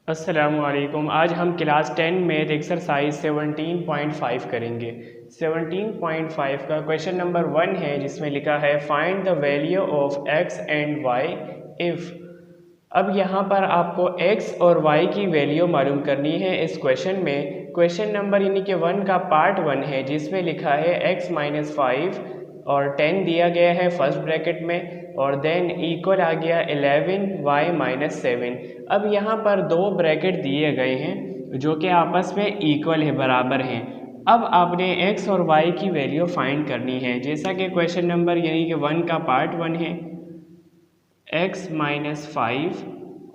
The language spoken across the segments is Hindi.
अस्सलामुअलैकुम। आज हम क्लास 10 मैथ एक्सरसाइज 17.5 करेंगे। 17.5 का क्वेश्चन नंबर 1 है जिसमें लिखा है find the value of x and y if. अब यहाँ पर आपको x और y की वैल्यू मालूम करनी है इस क्वेश्चन में। क्वेश्चन नंबर यानी कि 1 का पार्ट 1 है जिसमें लिखा है x माइनस 5 और 10 दिया गया है फर्स्ट ब्रैकेट में, और देन इक्वल आ गया 11y माइनस 7। अब यहाँ पर दो ब्रैकेट दिए गए हैं जो कि आपस में इक्वल है, बराबर हैं। अब आपने x और y की वैल्यू फाइंड करनी है, जैसा कि क्वेश्चन नंबर यानी कि 1 का पार्ट 1 है x माइनस 5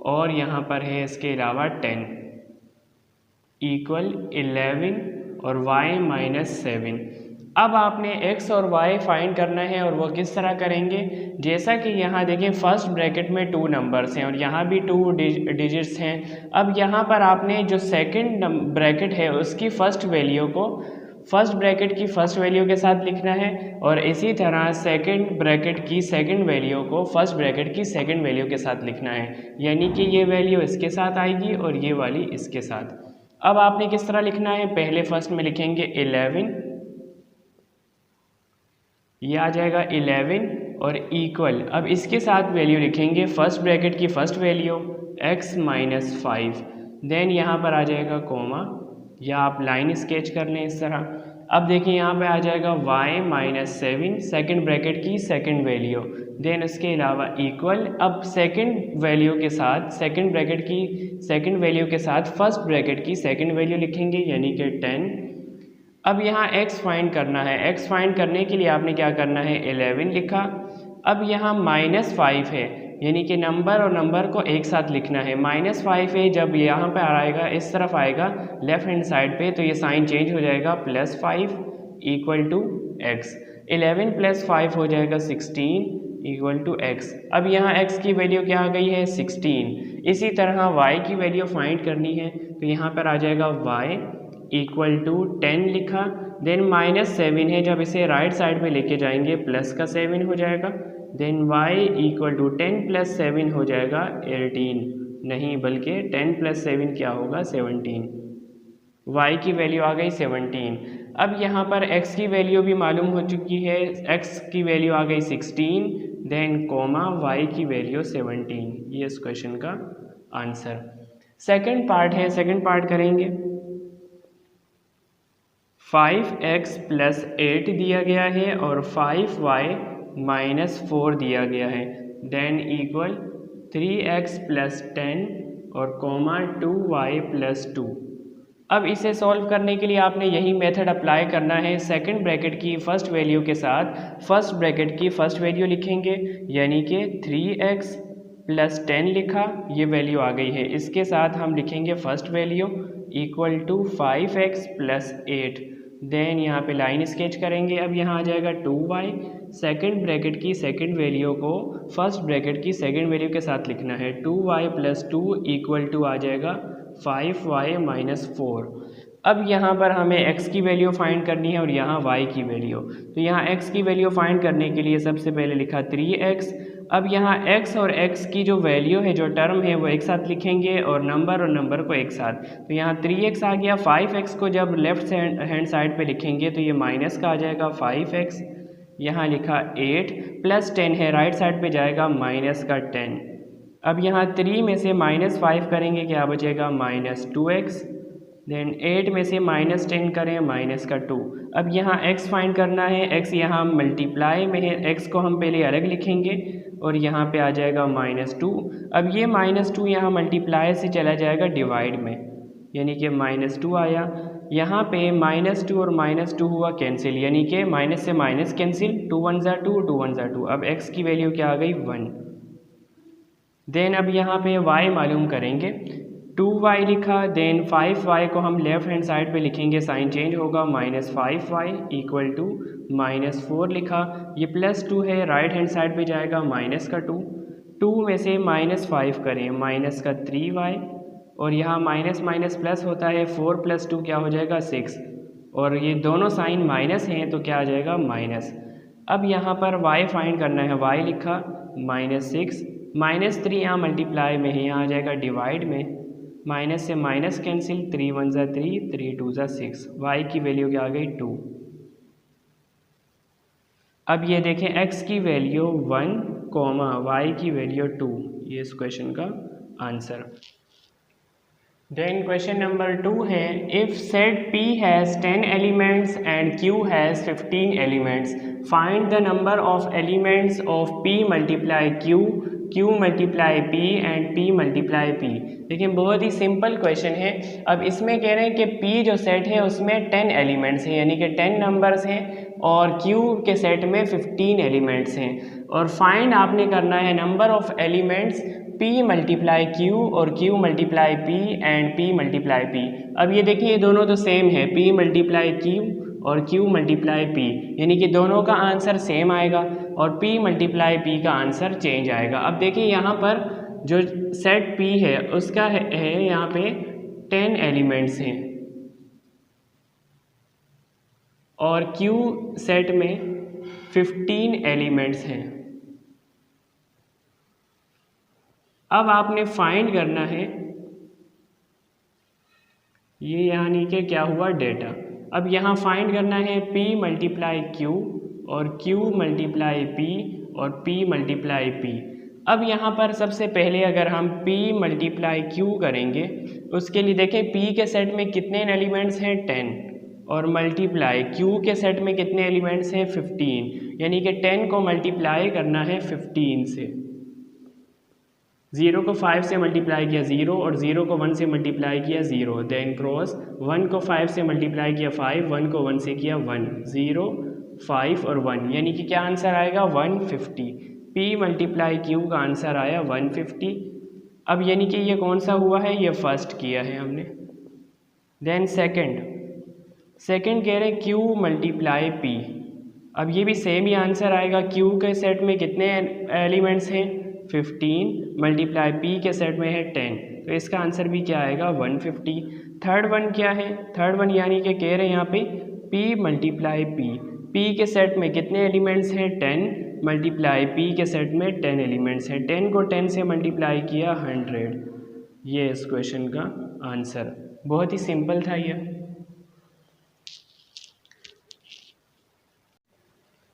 और यहाँ पर है इसके अलावा 10 इक्वल 11 और y माइनस 7। अब आपने x और y फाइंड करना है, और वो किस तरह करेंगे, जैसा कि यहाँ देखें फर्स्ट ब्रैकेट में 2 नंबर्स हैं और यहाँ भी 2 डिजिट्स हैं। अब यहाँ पर आपने जो सेकंड ब्रैकेट है उसकी फ़र्स्ट वैल्यू को फर्स्ट ब्रैकेट की फ़र्स्ट वैल्यू के साथ लिखना है, और इसी तरह सेकंड ब्रैकेट की सेकंड वैल्यू को फर्स्ट ब्रैकेट की सेकंड वैल्यू के साथ लिखना है। यानी कि ये वैल्यू इसके साथ आएगी और ये वाली इसके साथ। अब आपने किस तरह लिखना है, पहले फर्स्ट में लिखेंगे 11, ये आ जाएगा 11 और इक्वल, अब इसके साथ वैल्यू लिखेंगे फर्स्ट ब्रैकेट की first value x minus 5, then यहाँ पर आ जाएगा कोमा, या आप लाइन स्केच कर लें इस तरह। अब देखिए यहाँ पे आ जाएगा y माइनस 7 सेकेंड ब्रैकेट की सेकेंड वैल्यू, देन उसके अलावा इक्वल। अब सेकेंड वैल्यू के साथ सेकेंड ब्रैकेट की सेकेंड वैल्यू के साथ फर्स्ट ब्रैकेट की सेकेंड वैल्यू लिखेंगे यानी कि 10। अब यहाँ x फाइंड करना है, x फाइंड करने के लिए आपने क्या करना है, 11 लिखा। अब यहाँ माइनस 5 है, यानी कि नंबर और नंबर को एक साथ लिखना है। माइनस 5 है, जब यहाँ पे आएगा इस तरफ आएगा लेफ्ट हैंड साइड पे, तो ये साइन चेंज हो जाएगा plus 5 equal to x। 11 plus 5 हो जाएगा 16 इक्वल टू x। अब यहाँ x की वैल्यू क्या आ गई है, 16। इसी तरह y की वैल्यू फाइंड करनी है, तो यहाँ पर आ जाएगा y इक्वल टू 10 लिखा, देन माइनस 7 है, जब इसे राइट साइड पे लेके जाएंगे प्लस का 7 हो जाएगा, then y equal to 10 plus 7 हो जाएगा 18, नहीं बल्कि 10 प्लस 7 क्या होगा, 17। y की वैल्यू आ गई 17। अब यहाँ पर x की वैल्यू भी मालूम हो चुकी है, x की वैल्यू आ गई 16, देन कोमा y की वैल्यू 17। ये इस क्वेश्चन का आंसर। सेकंड पार्ट है, सेकंड पार्ट करेंगे। 5x प्लस 8 दिया गया है और 5y माइनस 4 दिया गया है, देन इक्वल 3x प्लस 10 और कोमा 2y प्लस 2। अब इसे सॉल्व करने के लिए आपने यही मेथड अप्लाई करना है। सेकंड ब्रैकेट की फर्स्ट वैल्यू के साथ फर्स्ट ब्रैकेट की फर्स्ट वैल्यू लिखेंगे, यानी कि 3x प्लस 10 लिखा, ये वैल्यू आ गई है। इसके साथ हम लिखेंगे first value equal to 5x plus 8, then यहाँ पे लाइन स्केच करेंगे। अब यहाँ आ जाएगा 2y, सेकंड ब्रैकेट की सेकंड वैल्यू को फर्स्ट ब्रैकेट की सेकंड वैल्यू के साथ लिखना है। 2y प्लस 2 इक्वल टू आ जाएगा 5y माइनस 4। अब यहाँ पर हमें x की वैल्यू फाइंड करनी है और यहाँ y की वैल्यू। तो यहाँ x की वैल्यू फाइंड करने के लिए सबसे पहले लिखा 3x। अब यहाँ x और x की जो वैल्यू है, जो टर्म है, वो एक साथ लिखेंगे और नंबर को एक साथ। तो यहाँ 3x आ गया। 5x को जब लेफ्ट हैंड साइड पे लिखेंगे तो ये माइनस का आ जाएगा 5x। यहाँ लिखा 8 प्लस 10 है, राइट साइड पे जाएगा माइनस का 10। अब यहाँ 3 में से माइनस 5 करेंगे, क्या बचेगा, माइनस 2x। देन 8 में से माइनस 10 करें, माइनस का 2। अब यहाँ x फाइंड करना है, x यहाँ मल्टीप्लाई में है, x को हम पहले अलग लिखेंगे और यहाँ पे आ जाएगा माइनस 2। अब ये माइनस 2 यहाँ मल्टीप्लाई से चला जाएगा डिवाइड में, यानी कि माइनस 2 आया। यहाँ पे माइनस 2 और माइनस 2 हुआ कैंसिल, यानी कि माइनस से माइनस कैंसिल, 2 1 ज़ा 2, 2 1 ज़ा 2। अब x की वैल्यू क्या आ गई, 1। देन अब यहाँ पे y मालूम करेंगे, 2y लिखा, देन 5y को हम लेफ्ट हैंड साइड पे लिखेंगे, साइन चेंज होगा, minus 5y equal to minus 4 लिखा। ये प्लस 2 है, राइट हैंड साइड पे जाएगा माइनस का 2। 2 में से माइनस 5 करें, माइनस का 3y, और यहाँ माइनस माइनस प्लस होता है, 4 प्लस 2 क्या हो जाएगा, 6, और ये दोनों साइन माइनस हैं तो क्या आ जाएगा, माइनस। अब यहाँ पर y फाइंड करना है, y लिखा, माइनस 6, माइनस 3 यहाँ मल्टीप्लाई में है, यहाँ आ जाएगा डिवाइड में, माइनस से माइनस कैंसिल, 3 1 ज़ा 3, 3 2 ज़ा 6, वाई की वैल्यू क्या आ गई 2। अब ये देखें x की वैल्यू 1, वाई की वैल्यू 2, ये इस क्वेश्चन का आंसर। देन क्वेश्चन नंबर 2 है, if set P has 10 elements and Q has 15 elements, find the number of elements of P multiply Q, Q multiply P and P multiply P। देखिए बहुत ही सिंपल क्वेश्चन है। अब इसमें कह रहे हैं कि P जो सेट है उसमें 10 एलिमेंट्स हैं, यानी कि 10 नंबर्स हैं, और Q के सेट में 15 एलिमेंट्स हैं, और फाइंड आपने करना है number of elements P multiply Q और Q multiply P and P multiply P। अब ये देखिए ये दोनों तो सेम है, P मल्टीप्लाई Q और Q मल्टीप्लाई P, यानी कि दोनों का आंसर सेम आएगा और P मल्टीप्लाई P का आंसर चेंज आएगा। अब देखिए यहाँ पर जो सेट P है उसका है यहाँ पे 10 एलिमेंट्स हैं और Q सेट में 15 एलिमेंट्स हैं। अब आपने फाइंड करना है ये यानी कि क्या हुआ डेटा। अब यहाँ फाइंड करना है P मल्टीप्लाई Q और Q मल्टीप्लाई P और P मल्टीप्लाई P। अब यहाँ पर सबसे पहले अगर हम P मल्टीप्लाई Q करेंगे उसके लिए देखें P के सेट में कितने एलिमेंट्स हैं 10, और मल्टीप्लाई Q के सेट में कितने एलिमेंट्स हैं 15, यानी कि 10 को मल्टीप्लाई करना है 15 से। 0 को 5 से मल्टीप्लाई किया 0, और 0 को 1 से मल्टीप्लाई किया 0, देन क्रॉस 1 को 5 से मल्टीप्लाई किया 5, 1 को 1 से किया 1, 0 5 और 1, यानी कि क्या आंसर आएगा 150। P मल्टीप्लाई Q का आंसर आया 150। अब यानी कि ये कौन सा हुआ है, ये फर्स्ट किया है हमने। देन सेकंड कह रहे Q मल्टीप्लाई P। अब ये भी सेम ही आंसर आएगा। Q के सेट में कितने एलिमेंट्स हैं 15, मल्टीप्लाई P के सेट में है 10, तो इसका आंसर भी क्या आएगा 150। थर्ड वन क्या है, थर्ड वन यानी कि कह रहे हैं यहाँ पे P मल्टीप्लाई P के सेट में कितने एलिमेंट्स हैं 10, मल्टीप्लाई P के सेट में 10 एलिमेंट्स हैं, 10 को 10 से मल्टीप्लाई किया 100, ये इस क्वेश्चन का आंसर। बहुत ही सिंपल था ये।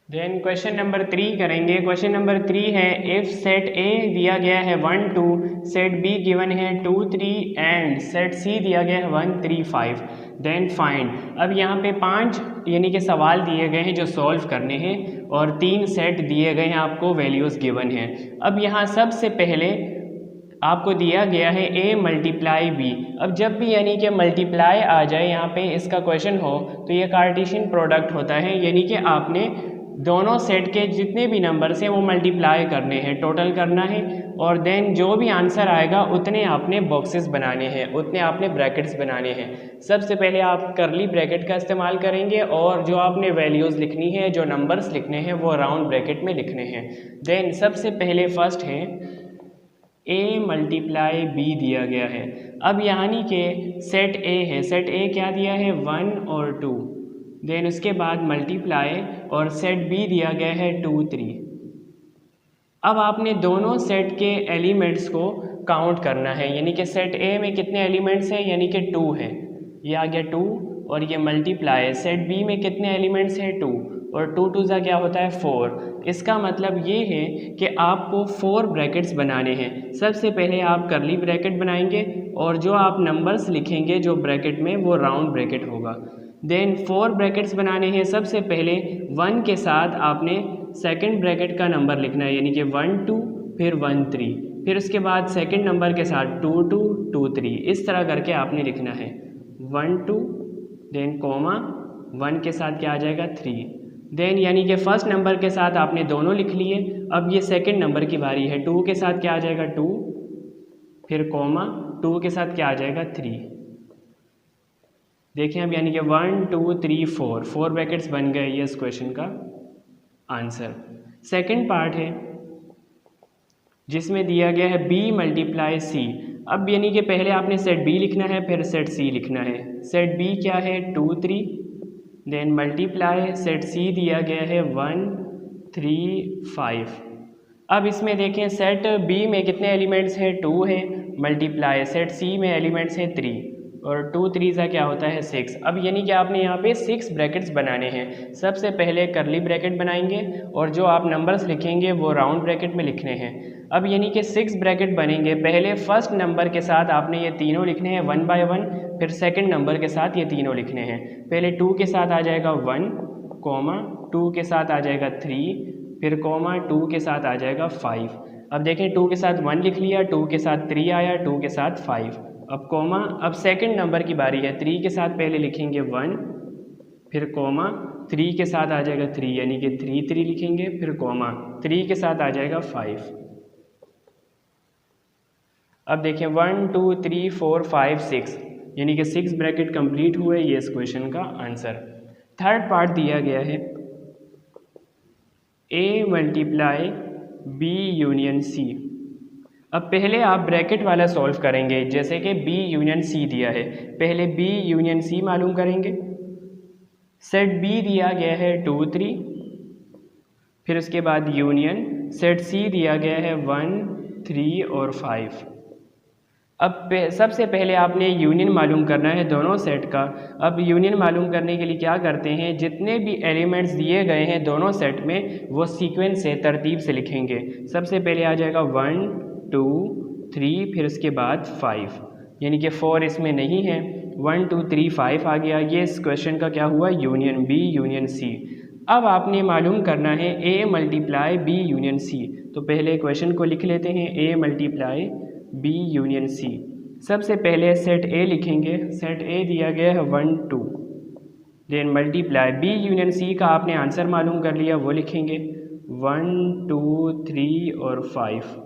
देन क्वेश्चन नंबर 3 करेंगे। क्वेश्चन नंबर 3 है, इफ सेट A दिया गया है 1 2, सेट B गिवन है 2 3 एंड सेट C दिया गया है 1 3 5, देन फाइंड। अब यहाँ पे 5 यानी कि सवाल दिए गए हैं जो सॉल्व करने हैं, और 3 सेट दिए गए हैं, आपको वैल्यूज़ गिवन है। अब यहाँ सबसे पहले आपको दिया गया है A मल्टीप्लाई B। अब जब भी यानी कि मल्टीप्लाई आ जाए यहाँ पे इसका क्वेश्चन हो तो ये कार्टेशियन प्रोडक्ट होता है, यानी कि आपने दोनों सेट के जितने भी नंबर्स हैं वो मल्टीप्लाई करने हैं, टोटल करना है, और देन जो भी आंसर आएगा उतने आपने बॉक्सेस बनाने हैं, उतने आपने ब्रैकेट्स बनाने हैं। सबसे पहले आप करली ब्रैकेट का इस्तेमाल करेंगे, और जो आपने वैल्यूज़ लिखनी है, जो नंबर्स लिखने हैं वो राउंड ब्रैकेट में लिखने हैं। देन सबसे पहले फर्स्ट है A मल्टीप्लाई B दिया गया है। अब यानी कि सेट A है, सेट A क्या दिया है 1 और 2, देन उसके बाद मल्टीप्लाई, और सेट B दिया गया है 2 3। अब आपने दोनों सेट के एलिमेंट्स को काउंट करना है, यानी कि सेट A में कितने एलिमेंट्स हैं, यानी कि 2 है, ये आ गया 2, और ये मल्टीप्लाई सेट B में कितने एलिमेंट्स हैं 2, और 2 2 क्या होता है 4। इसका मतलब ये है कि आपको 4 ब्रैकेट्स बनाने हैं। सबसे पहले आप करली ब्रैकेट बनाएंगे, और जो आप नंबर्स लिखेंगे जो ब्रैकेट में वो राउंड ब्रैकेट होगा। देन 4 ब्रैकेट्स बनाने हैं। सबसे पहले 1 के साथ आपने सेकंड ब्रैकेट का नंबर लिखना है, यानी कि 1 2, फिर 1 3, फिर उसके बाद सेकंड नंबर के साथ 2 2 2 3, इस तरह करके आपने लिखना है 1 2, देन कॉमा 1 के साथ क्या आ जाएगा 3, देन यानी कि फर्स्ट नंबर के साथ आपने दोनों लिख लिए। अब ये सेकंड नंबर की बारी है, 2 के साथ क्या आ जाएगा 2, फिर कॉमा 2 के साथ क्या आ जाएगा 3। देखें अब यानी कि 1 2 3 4 ब्रैकेट्स बन गए, ये इस क्वेश्चन का आंसर। सेकंड पार्ट है जिसमें दिया गया है B मल्टीप्लाई C। अब यानी कि पहले आपने सेट B लिखना है, फिर सेट C लिखना है। सेट B क्या है 2 3, देन मल्टीप्लाई सेट C दिया गया है 1 3 5। अब इसमें देखें सेट B में कितने एलिमेंट्स हैं 2 हैं, मल्टीप्लाई सेट सी में एलिमेंट्स हैं 3 और 2 3 सा क्या होता है 6। अब यानी कि आपने यहाँ पे 6 ब्रैकेट्स बनाने हैं। सबसे पहले करली ब्रैकेट बनाएंगे और जो आप नंबर्स लिखेंगे वो राउंड ब्रैकेट में लिखने हैं। अब यानी कि 6 ब्रैकेट बनेंगे। पहले फर्स्ट नंबर के साथ आपने ये तीनों लिखने हैं 1 बाय 1, फिर सेकंड नंबर के साथ ये तीनों लिखने हैं। पहले 2 के साथ आ जाएगा 1, कॉमा 2 के साथ आ जाएगा 3, फिर कॉमा 2 के साथ आ जाएगा 5। अब देखें 2 के साथ 1 लिख लिया, 2 के साथ 3 आया, 2 के साथ 5, अब कॉमा। अब सेकंड नंबर की बारी है। 3 के साथ पहले लिखेंगे 1, फिर कॉमा 3 के साथ आ जाएगा 3 यानी कि 3 3 लिखेंगे, फिर कॉमा 3 के साथ आ जाएगा 5। अब देखें 1 2 3 4 5 6 यानी कि 6 ब्रैकेट कंप्लीट हुए। ये इस क्वेश्चन का आंसर। थर्ड पार्ट दिया गया है A multiply B union C। अब पहले आप ब्रैकेट वाला सॉल्व करेंगे, जैसे कि B यूनियन C दिया है। पहले B यूनियन C मालूम करेंगे। सेट B दिया गया है 2 3, फिर उसके बाद यूनियन सेट C दिया गया है 1 3 और 5। अब सबसे पहले आपने यूनियन मालूम करना है दोनों सेट का। अब यूनियन मालूम करने के लिए क्या करते हैं, जितने भी एलिमेंट्स दिए गए हैं दोनों सेट में वो सीक्वेंस से तरतीब से लिखेंगे। सबसे पहले आ जाएगा 1 2 3, फिर उसके बाद 5 यानी कि 4 इसमें नहीं है। 1 2 3 5 आ गया। ये इस क्वेश्चन का क्या हुआ, यूनियन B यूनियन C। अब आपने मालूम करना है A multiply B union C। तो पहले क्वेश्चन को लिख लेते हैं A multiply B union C। सबसे पहले सेट A लिखेंगे। सेट A दिया गया है 1 2, then multiply B union C का आपने आंसर मालूम कर लिया, वो लिखेंगे 1 2 3 और 5।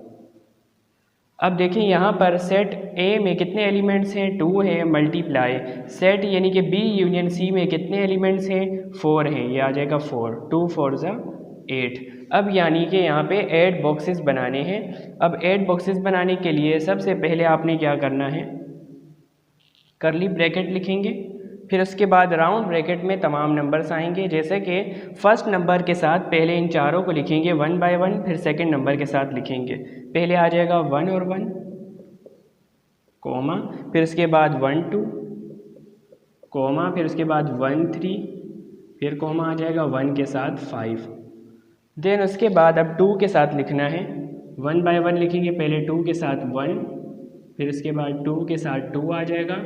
अब देखें यहाँ पर सेट A में कितने एलिमेंट्स हैं, 2 हैं, मल्टीप्लाई सेट यानी कि B यूनियन C में कितने एलिमेंट्स हैं, 4 हैं। ये आ जाएगा 4, 2 4 ज़ा 8। अब यानी कि यहाँ पे 8 बॉक्सेस बनाने हैं। अब 8 बॉक्सेस बनाने के लिए सबसे पहले आपने क्या करना है, करली ब्रैकेट लिखेंगे, फिर उसके बाद राउंड ब्रैकेट में तमाम नंबर्स आएंगे। जैसे कि फर्स्ट नंबर के साथ पहले इन चारों को लिखेंगे 1 बाय 1, फिर सेकंड नंबर के साथ लिखेंगे। पहले आ जाएगा 1 और 1, कॉमा, फिर उसके बाद 1 2, कॉमा, फिर उसके बाद 1 3, फिर कॉमा आ जाएगा 1 के साथ 5। देन उसके बाद अब 2 के साथ लिखना है। 1 बाय 1 लिखेंगे, पहले 2 के साथ 1, फिर उसके बाद 2 के साथ 2 आ जाएगा,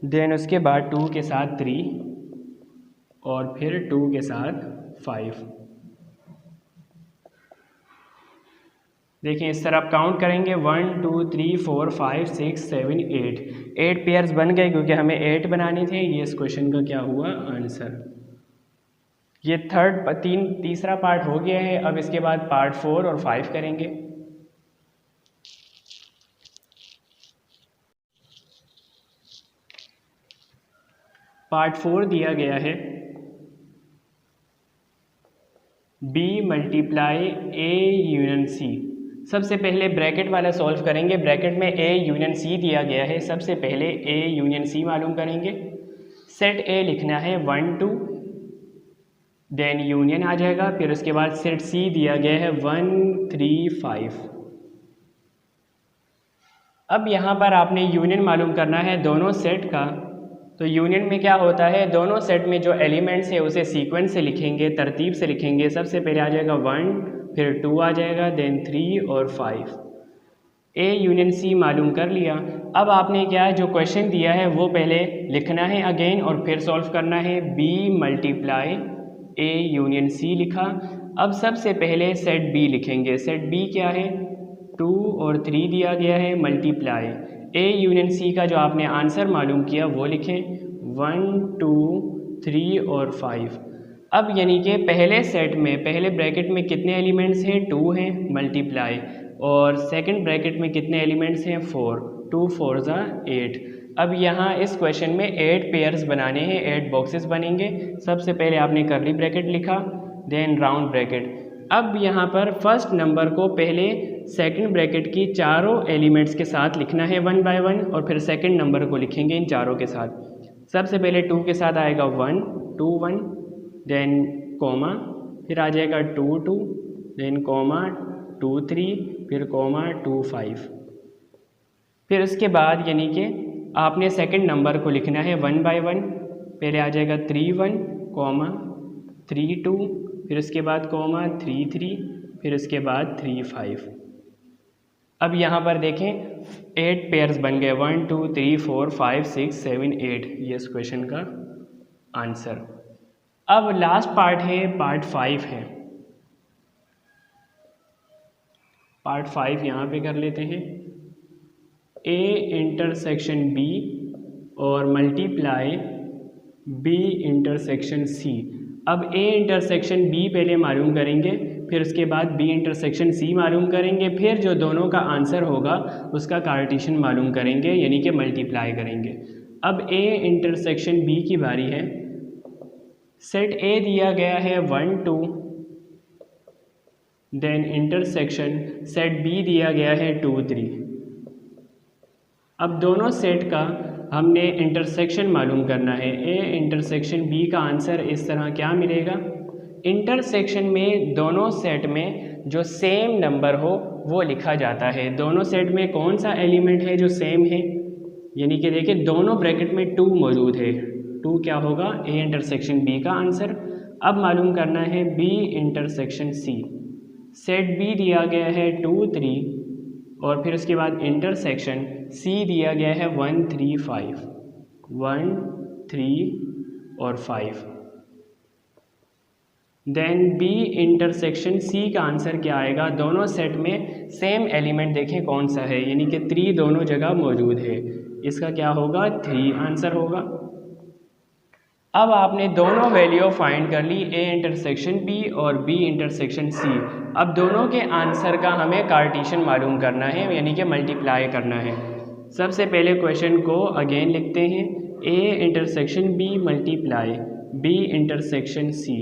देन उसके बाद 2 के साथ 3 और फिर 2 के साथ 5। देखिए इस तरह आप काउंट करेंगे 1 2 3 4 5 6 7 8 पेयर्स बन गए क्योंकि हमें 8 बनाने थे। ये इस क्वेश्चन का क्या हुआ, आंसर। ये तीसरा पार्ट हो गया है। अब इसके बाद पार्ट 4 और 5 करेंगे। पार्ट 4 दिया गया है B multiply A union C। सबसे पहले ब्रैकेट वाला सॉल्व करेंगे। ब्रैकेट में A यूनियन C दिया गया है। सबसे पहले A यूनियन C मालूम करेंगे। सेट A लिखना है 1 2, देन यूनियन आ जाएगा, फिर उसके बाद सेट C दिया गया है 1 3 5। अब यहाँ पर आपने यूनियन मालूम करना है दोनों सेट का। तो यूनियन में क्या होता है, दोनों सेट में जो एलिमेंट्स है उसे सीक्वेंस से लिखेंगे, तरतीब से लिखेंगे। सबसे पहले आ जाएगा 1, फिर 2 आ जाएगा, देन 3 और 5। A यूनियन C मालूम कर लिया। अब आपने क्या है, जो क्वेश्चन दिया है वो पहले लिखना है अगेन और फिर सॉल्व करना है। B multiply A union C लिखा। अब सबसे पहले सेट B लिखेंगे। सेट B क्या है, 2 और 3 दिया गया है, मल्टीप्लाई A यूनियन C का जो आपने आंसर मालूम किया वो लिखें 1 2 3 और 5। अब यानी कि पहले सेट में पहले ब्रैकेट में कितने एलिमेंट्स हैं, 2 हैं, मल्टीप्लाई, और सेकंड ब्रैकेट में कितने एलिमेंट्स हैं, 4, 2 4 ज़ा 8। अब यहाँ इस क्वेश्चन में 8 पेयर्स बनाने हैं, 8 बॉक्सेस बनेंगे। सबसे पहले आपने करली ब्रैकेट लिखा, देन राउंड ब्रैकेट। अब यहाँ पर फर्स्ट नंबर को पहले सेकंड ब्रैकेट की चारों एलिमेंट्स के साथ लिखना है 1 बाय 1 और फिर सेकंड नंबर को लिखेंगे इन चारों के साथ। सबसे पहले 2 के साथ आएगा 1 2 1, देन कॉमा, फिर आ जाएगा 2 2, देन कॉमा 2 3, फिर कॉमा 2 5। फिर उसके बाद यानी कि आपने सेकंड नंबर को लिखना है 1 बाय 1। पहले आ जाएगा 3 1 कॉमा 3 2, फिर उसके बाद कॉमा 3 3, फिर उसके बाद 3 5। अब यहाँ पर देखें 8 पेयर्स बन गए, 1 2 3 4 5 6 7 8, ये इस क्वेश्चन का आंसर। अब लास्ट पार्ट है, पार्ट 5 है। पार्ट 5 यहाँ पे कर लेते हैं। ए इंटरसेक्शन बी और मल्टीप्लाई बी इंटरसेक्शन सी। अब ए इंटरसेक्शन बी पहले मालूम करेंगे, फिर उसके बाद बी इंटरसेक्शन सी मालूम करेंगे, फिर जो दोनों का आंसर होगा उसका कार्टेशियन मालूम करेंगे, यानी कि मल्टीप्लाई करेंगे। अब ए इंटरसेक्शन बी की बारी है। सेट ए दिया गया है 1 2, देन इंटरसेक्शन सेट बी दिया गया है 2 3। अब दोनों सेट का हमने इंटरसेक्शन मालूम करना है। ए इंटरसेक्शन बी का आंसर इस तरह क्या मिलेगा। इंटरसेक्शन में दोनों सेट में जो सेम नंबर हो वो लिखा जाता है। दोनों सेट में कौन सा एलिमेंट है जो सेम है, यानी कि देखिए दोनों ब्रैकेट में 2 मौजूद है। 2 क्या होगा, ए इंटरसेक्शन बी का आंसर। अब मालूम करना है B intersection C. Set B दिया गया है 2 3 और फिर उसके बाद इंटरसेक्शन सी दिया गया है 1 3 5, 1 3 और 5। देन बी इंटरसेक्शन सी का आंसर क्या आएगा। दोनों सेट में सेम एलिमेंट देखें कौन सा है, यानी कि 3 दोनों जगह मौजूद है। इसका क्या होगा, 3 आंसर होगा। अब आपने दोनों वैल्यू फाइंड कर ली, ए इंटरसेक्शन बी और बी इंटरसेक्शन सी। अब दोनों के आंसर का हमें कार्टेशियन मालूम करना है, यानी कि मल्टीप्लाई करना है। सबसे पहले क्वेश्चन को अगेन लिखते हैं, A intersection B multiply B intersection C.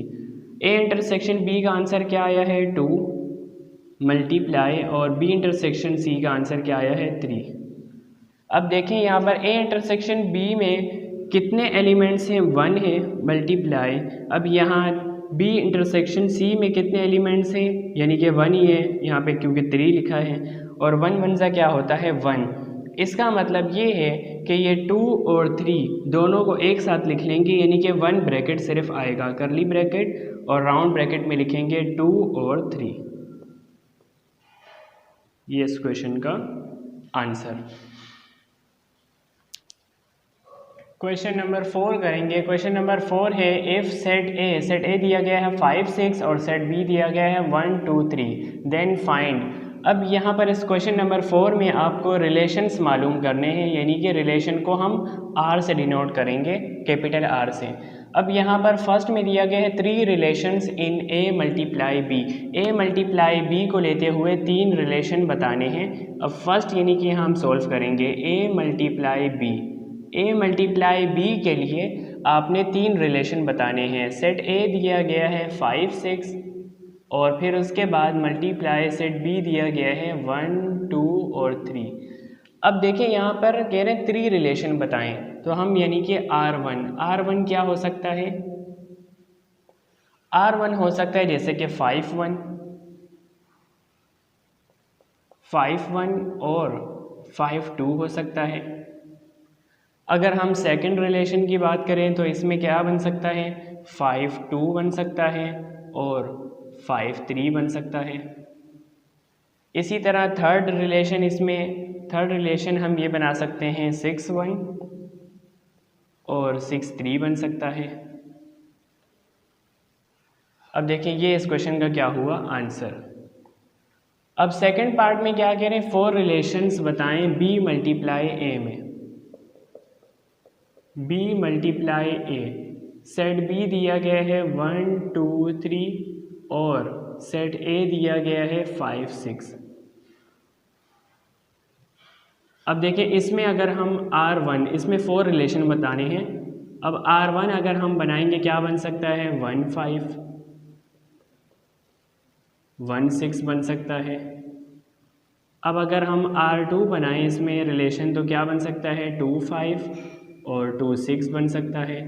A intersection B का आंसर क्या आया है 2 मल्टीप्लाई और बी इंटरसेक्शन सी का आंसर क्या आया है 3। अब देखें यहाँ पर ए इंटरसेक्शन बी में कितने एलिमेंट्स हैं, 1 है मल्टीप्लाई। अब यहाँ बी इंटरसेक्शन सी में कितने एलिमेंट्स हैं, यानी कि 1 ही है यहाँ पे क्योंकि 3 लिखा है, और 1 1 सा क्या होता है 1। इसका मतलब ये है कि ये 2 और 3 दोनों को एक साथ लिख लेंगे, यानी कि 1 ब्रैकेट सिर्फ आएगा, करली ब्रैकेट और राउंड ब्रैकेट में लिखेंगे 2 और 3। ये इस क्वेश्चन का आंसर। क्वेश्चन नंबर 4 करेंगे। क्वेश्चन नंबर 4 है, इफ़ सेट ए दिया गया है 5 6 और सेट बी दिया गया है 1 2 3, देन फाइंड। अब यहाँ पर इस क्वेश्चन नंबर 4 में आपको रिलेशंस मालूम करने हैं, यानी कि रिलेशन को हम आर से डिनोट करेंगे, कैपिटल आर से। अब यहाँ पर फर्स्ट में दिया गया है 3 relations in A multiply B. A multiply B को लेते हुए 3 रिलेशन बताने हैं। अब फर्स्ट यानी कि हम सॉल्व करेंगे ए multiply B. A multiply B के लिए आपने 3 रिलेशन बताने हैं। सेट ए दिया गया है 5 6 और फिर उसके बाद मल्टीप्लाई सेट बी दिया गया है 1 2 और 3। अब देखिए यहाँ पर कह रहे हैं 3 रिलेशन बताएं, तो हम यानी कि R1 क्या हो सकता है, R1 हो सकता है जैसे कि 5 1 और 5 2 हो सकता है। अगर हम सेकंड रिलेशन की बात करें तो इसमें क्या बन सकता है, 5 2 बन सकता है और 5 3 बन सकता है। इसी तरह थर्ड रिलेशन हम ये बना सकते हैं 6 1 और 6 3 बन सकता है। अब देखिए ये इस क्वेश्चन का क्या हुआ आंसर। अब सेकंड पार्ट में क्या कह रहे हैं, 4 रिलेशंस बताएं बी मल्टीप्लाई ए में। बी मल्टीप्लाई ए, सेट बी दिया गया है 1 2 3 और सेट ए दिया गया है 5 6। अब देखिए इसमें अगर हम R1, इसमें 4 रिलेशन बताने हैं। अब R1 अगर हम बनाएंगे क्या बन सकता है, 1 5 1 6 बन सकता है। अब अगर हम R2 बनाएं इसमें रिलेशन तो क्या बन सकता है, 2 5 और 2 6 बन सकता है।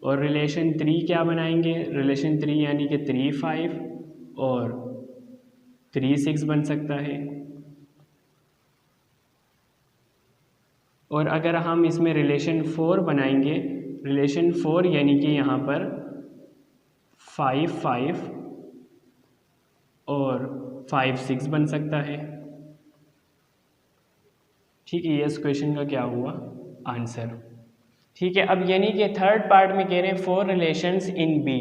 और रिलेशन 3 क्या बनाएंगे, रिलेशन 3 यानी कि 3 5 और 3 6 बन सकता है। और अगर हम इसमें रिलेशन 4 बनाएंगे, रिलेशन 4 यानी कि यहाँ पर 5 5 और 5 6 बन सकता है। ठीक है, ये इस क्वेश्चन का क्या हुआ आंसर। ठीक है, अब यानी कि थर्ड पार्ट में कह रहे हैं 4 relations in B.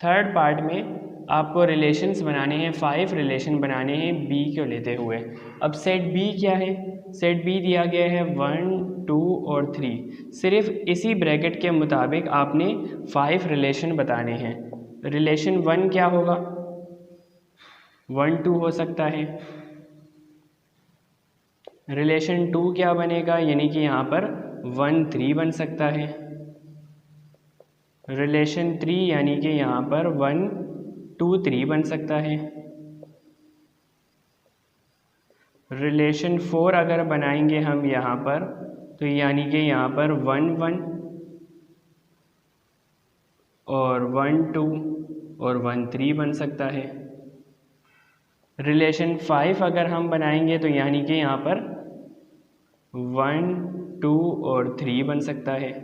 Third part में आपको रिलेशंस बनाने हैं, 5 रिलेशन बनाने हैं बी को लेते हुए। अब सेट बी क्या है, सेट बी दिया गया है 1 2 और 3। सिर्फ इसी ब्रैकेट के मुताबिक आपने 5 रिलेशन बताने हैं। रिलेशन 1 क्या होगा, 1 2 हो सकता है। रिलेशन 2 क्या बनेगा, यानी कि यहाँ पर 1 3 बन सकता है। रिलेशन 3 यानी कि यहाँ पर 1 2 3 बन सकता है। रिलेशन 4 अगर बनाएंगे हम यहाँ पर, तो यानी कि यहाँ पर 1 1 और 1 2 और 1 3 बन सकता है। रिलेशन 5 अगर हम बनाएंगे तो यानी कि यहाँ पर 1 2 और 3 बन सकता है।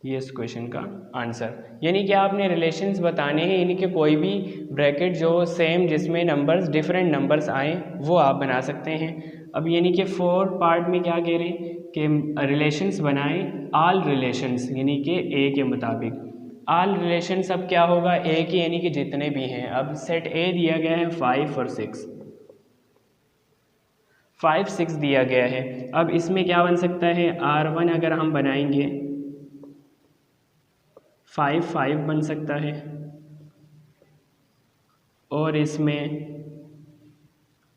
ये इस क्वेश्चन का आंसर। यानी कि आपने रिलेशंस बताने हैं, यानी कि कोई भी ब्रैकेट जो सेम जिसमें नंबर्स डिफरेंट नंबर्स आए वो आप बना सकते हैं। अब यानी कि 4 पार्ट में क्या कह रहे हैं कि रिलेशंस बनाएं ऑल रिलेशंस, यानी कि ए के मुताबिक। ऑल रिलेशंस अब क्या होगा, ए के यानी कि जितने भी हैं। अब सेट ए दिया गया है 5 और 6, 5 6 दिया गया है। अब इसमें क्या बन सकता है, R1 अगर हम बनाएंगे 5 5 बन सकता है, और इसमें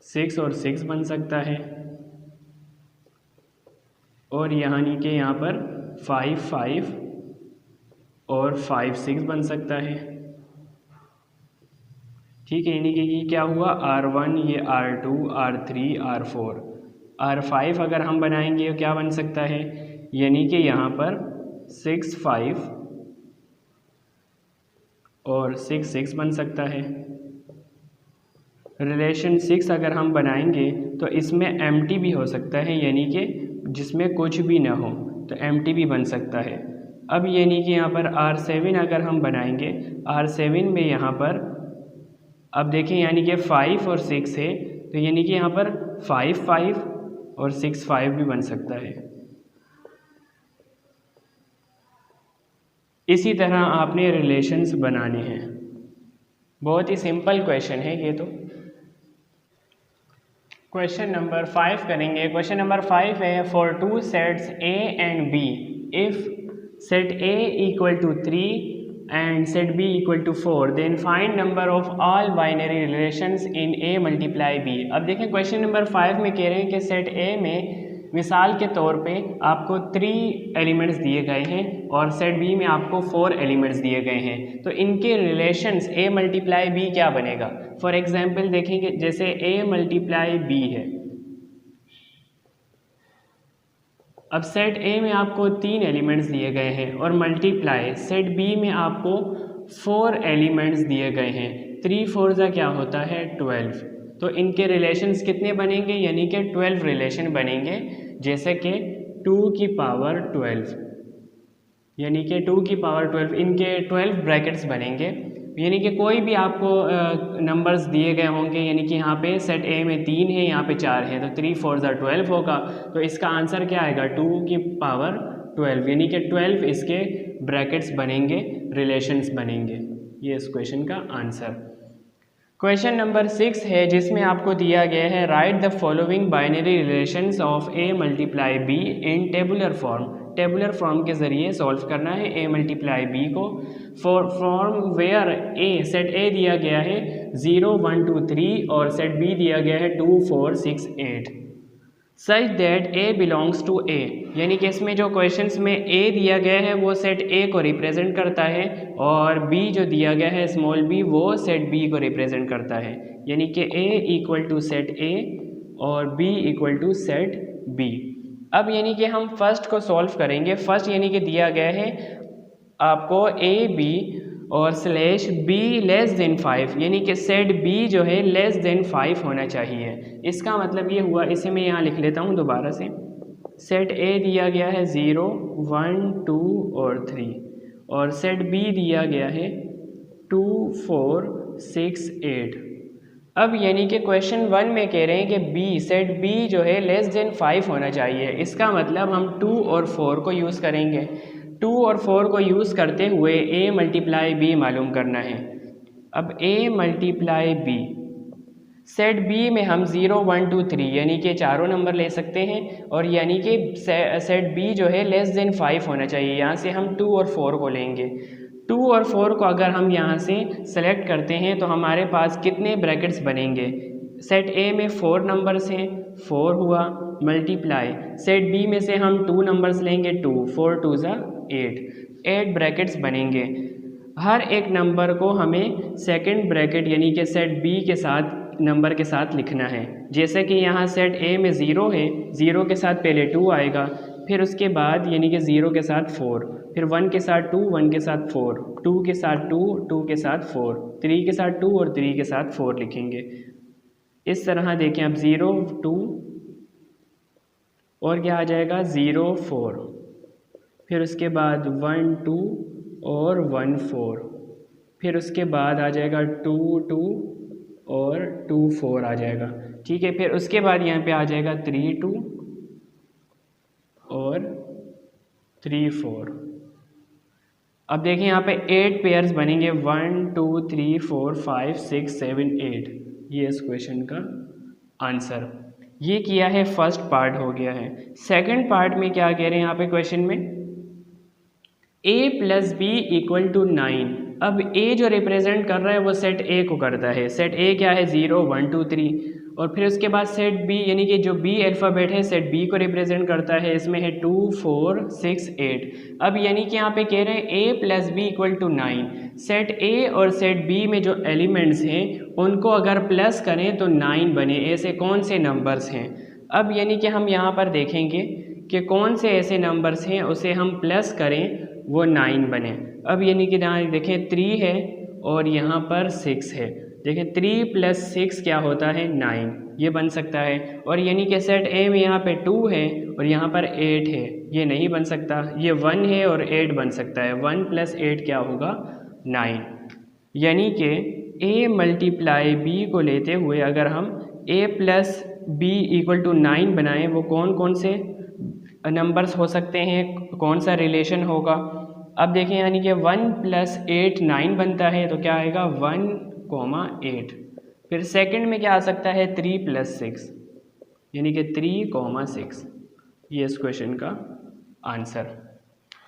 6 और 6 बन सकता है, और यानी कि यहाँ पर 5 5 और 5 6 बन सकता है। ठीक है, यानी कि ये क्या हुआ, R1, ये R2, R3, R4, R5 अगर हम बनाएंगे तो क्या बन सकता है, यानी कि यहाँ पर 6 5 और 6 6 बन सकता है। रिलेशन 6 अगर हम बनाएंगे तो इसमें एम्प्टी भी हो सकता है, यानी कि जिसमें कुछ भी ना हो, तो एम्प्टी भी बन सकता है। अब यानी कि यहाँ पर R7 अगर हम बनाएंगे, R7 में यहाँ पर अब देखें यानी कि 5 और 6 है, तो यानी कि यहाँ पर 5 5 और 6 5 भी बन सकता है। इसी तरह आपने रिलेशंस बनाने हैं। बहुत ही सिंपल क्वेश्चन है ये तो। क्वेश्चन नंबर 5 करेंगे। क्वेश्चन नंबर 5 है, for 2 sets A and B, if set A equal to 3 and set B equal to 4, then find number of all binary relations in A multiply B। अब देखें क्वेश्चन नंबर 5 में कह रहे हैं कि सेट A में मिसाल के तौर पे आपको 3 एलिमेंट्स दिए गए हैं और सेट बी में आपको 4 एलिमेंट्स दिए गए हैं, तो इनके रिलेशंस A मल्टीप्लाई B क्या बनेगा। फॉर एग्जांपल देखेंगे, जैसे A मल्टीप्लाई B है, अब सेट A में आपको 3 एलिमेंट्स दिए गए हैं और मल्टीप्लाई सेट B में आपको 4 एलिमेंट्स दिए गए हैं। 3 4 का क्या होता है 12, तो इनके रिलेशंस कितने बनेंगे, यानी कि 12 रिलेशन बनेंगे। जैसे कि 2 की पावर 12, यानी कि 2 की पावर 12, इनके 12 ब्रैकेट्स बनेंगे। यानी कि कोई भी आपको नंबर्स दिए गए होंगे, यानी कि यहाँ पे सेट ए में 3 है, यहाँ पे 4 है, तो 3 4 12 होगा, तो इसका आंसर क्या आएगा 2 की पावर 12, यानी कि 12 इसके ब्रैकेट्स बनेंगे, रिलेशंस बनेंगे। ये इस क्वेश्चन का आंसर। क्वेश्चन नंबर 6 है, जिसमें आपको दिया गया है, write the following binary relations of A multiply B in tabular form. Tabular form के ज़रिए सॉल्व करना है A मल्टीप्लाई B को। For form where A, set A दिया गया है 0 1 2 3 और सेट B दिया गया है 2 4 6 8, such that A belongs to A। यानी कि इसमें जो क्वेश्चंस में A दिया गया है वो सेट A को रिप्रेजेंट करता है, और B जो दिया गया है स्मॉल b वो सेट B को रिप्रेजेंट करता है। यानी कि A equal to set A और B equal to set B। अब यानी कि हम फर्स्ट को सॉल्व करेंगे। फर्स्ट यानी कि दिया गया है आपको A B और स्लैश B लेस देन 5, यानी कि सेट B जो है लेस देन 5 होना चाहिए। इसका मतलब ये हुआ, इसे मैं यहाँ लिख लेता हूँ दोबारा से। सेट ए दिया गया है 0, 1, 2 और 3, और सेट बी दिया गया है 2, 4, 6, 8। अब यानी कि क्वेश्चन 1 में कह रहे हैं कि बी सेट बी जो है लेस देन 5 होना चाहिए। इसका मतलब हम 2 और 4 को यूज़ करेंगे। 2 और 4 को यूज़ करते हुए a मल्टीप्लाई b मालूम करना है। अब a multiply b, set b में हम 0, 1, 2, 3 यानी कि चारों नंबर ले सकते हैं, और यानी कि सेट b जो है लेस देन 5 होना चाहिए। यहाँ से हम 2 और 4 को लेंगे। 2 और 4 को अगर हम यहाँ से सेलेक्ट करते हैं तो हमारे पास कितने ब्रैकेट्स बनेंगे? सेट ए में 4 नंबर्स हैं, 4 हुआ, मल्टीप्लाई सेट बी में से हम 2 नंबर्स लेंगे, 2, 4 2 ज़ा 8 ब्रैकेट्स बनेंगे। हर एक नंबर को हमें सेकंड ब्रैकेट यानी कि सेट बी के साथ नंबर के साथ लिखना है। जैसे कि यहाँ सेट ए में 0 है, 0 के साथ पहले 2 आएगा, फिर उसके बाद यानी कि 0 के साथ 4, फिर 1 के साथ 2, 1 के साथ 4, 2 के साथ 2, 2 के साथ 4, 3 के साथ 2 और 3 के साथ 4 लिखेंगे। इस तरह देखें अब 0, 2 और क्या आ जाएगा 0, 4, फिर उसके बाद 1, 2 और 1, 4, फिर उसके बाद आ जाएगा 2, 2 और 2, 4 आ जाएगा। ठीक है, फिर उसके बाद यहाँ पे आ जाएगा 3, 2 और 3, 4। अब देखिए यहाँ पे 8 पेयर्स बनेंगे, 1, 2, 3, 4, 5, 6, 7, 8। ये इस क्वेश्चन का आंसर। ये किया है फर्स्ट पार्ट, हो गया है। सेकंड पार्ट में क्या कह रहे हैं यहाँ पे क्वेश्चन में, a plus B equal to 9। अब a जो रिप्रेजेंट कर रहा है वो सेट a को करता है। सेट a क्या है 0, 1, 2, 3, और फिर उसके बाद सेट b यानी कि जो b अल्फ़ाबेट है सेट b को रिप्रेजेंट करता है। इसमें है 2, 4, 6, 8। अब यानी कि यहाँ पे कह रहे हैं a plus B equal to 9। Set a और सेट b में जो एलिमेंट्स हैं उनको अगर प्लस करें तो 9 बने। ऐसे कौन से नंबर्स हैं? अब यानी कि हम यहाँ पर देखेंगे कि कौन से ऐसे नंबर्स हैं उसे हम प्लस करें वो 9 बने। अब यानी कि यहाँ देखें 3 है और यहाँ पर 6 है। देखें 3 प्लस 6 क्या होता है 9, ये बन सकता है। और यानी कि सेट ए में यहाँ पे 2 है और यहाँ पर 8 है, ये नहीं बन सकता। ये 1 है और 8 बन सकता है। 1 प्लस 8 क्या होगा 9। यानी कि a मल्टीप्लाई b को लेते हुए अगर हम a plus B equal to 9 बनाएं, वो कौन कौन से नंबर्स हो सकते हैं, कौन सा रिलेशन होगा? अब देखें यानी कि 1 प्लस 8 9 बनता है, तो क्या आएगा 1, 8। फिर सेकंड में क्या आ सकता है 3 प्लस 6 यानी कि 3, 6। ये इस क्वेश्चन का आंसर।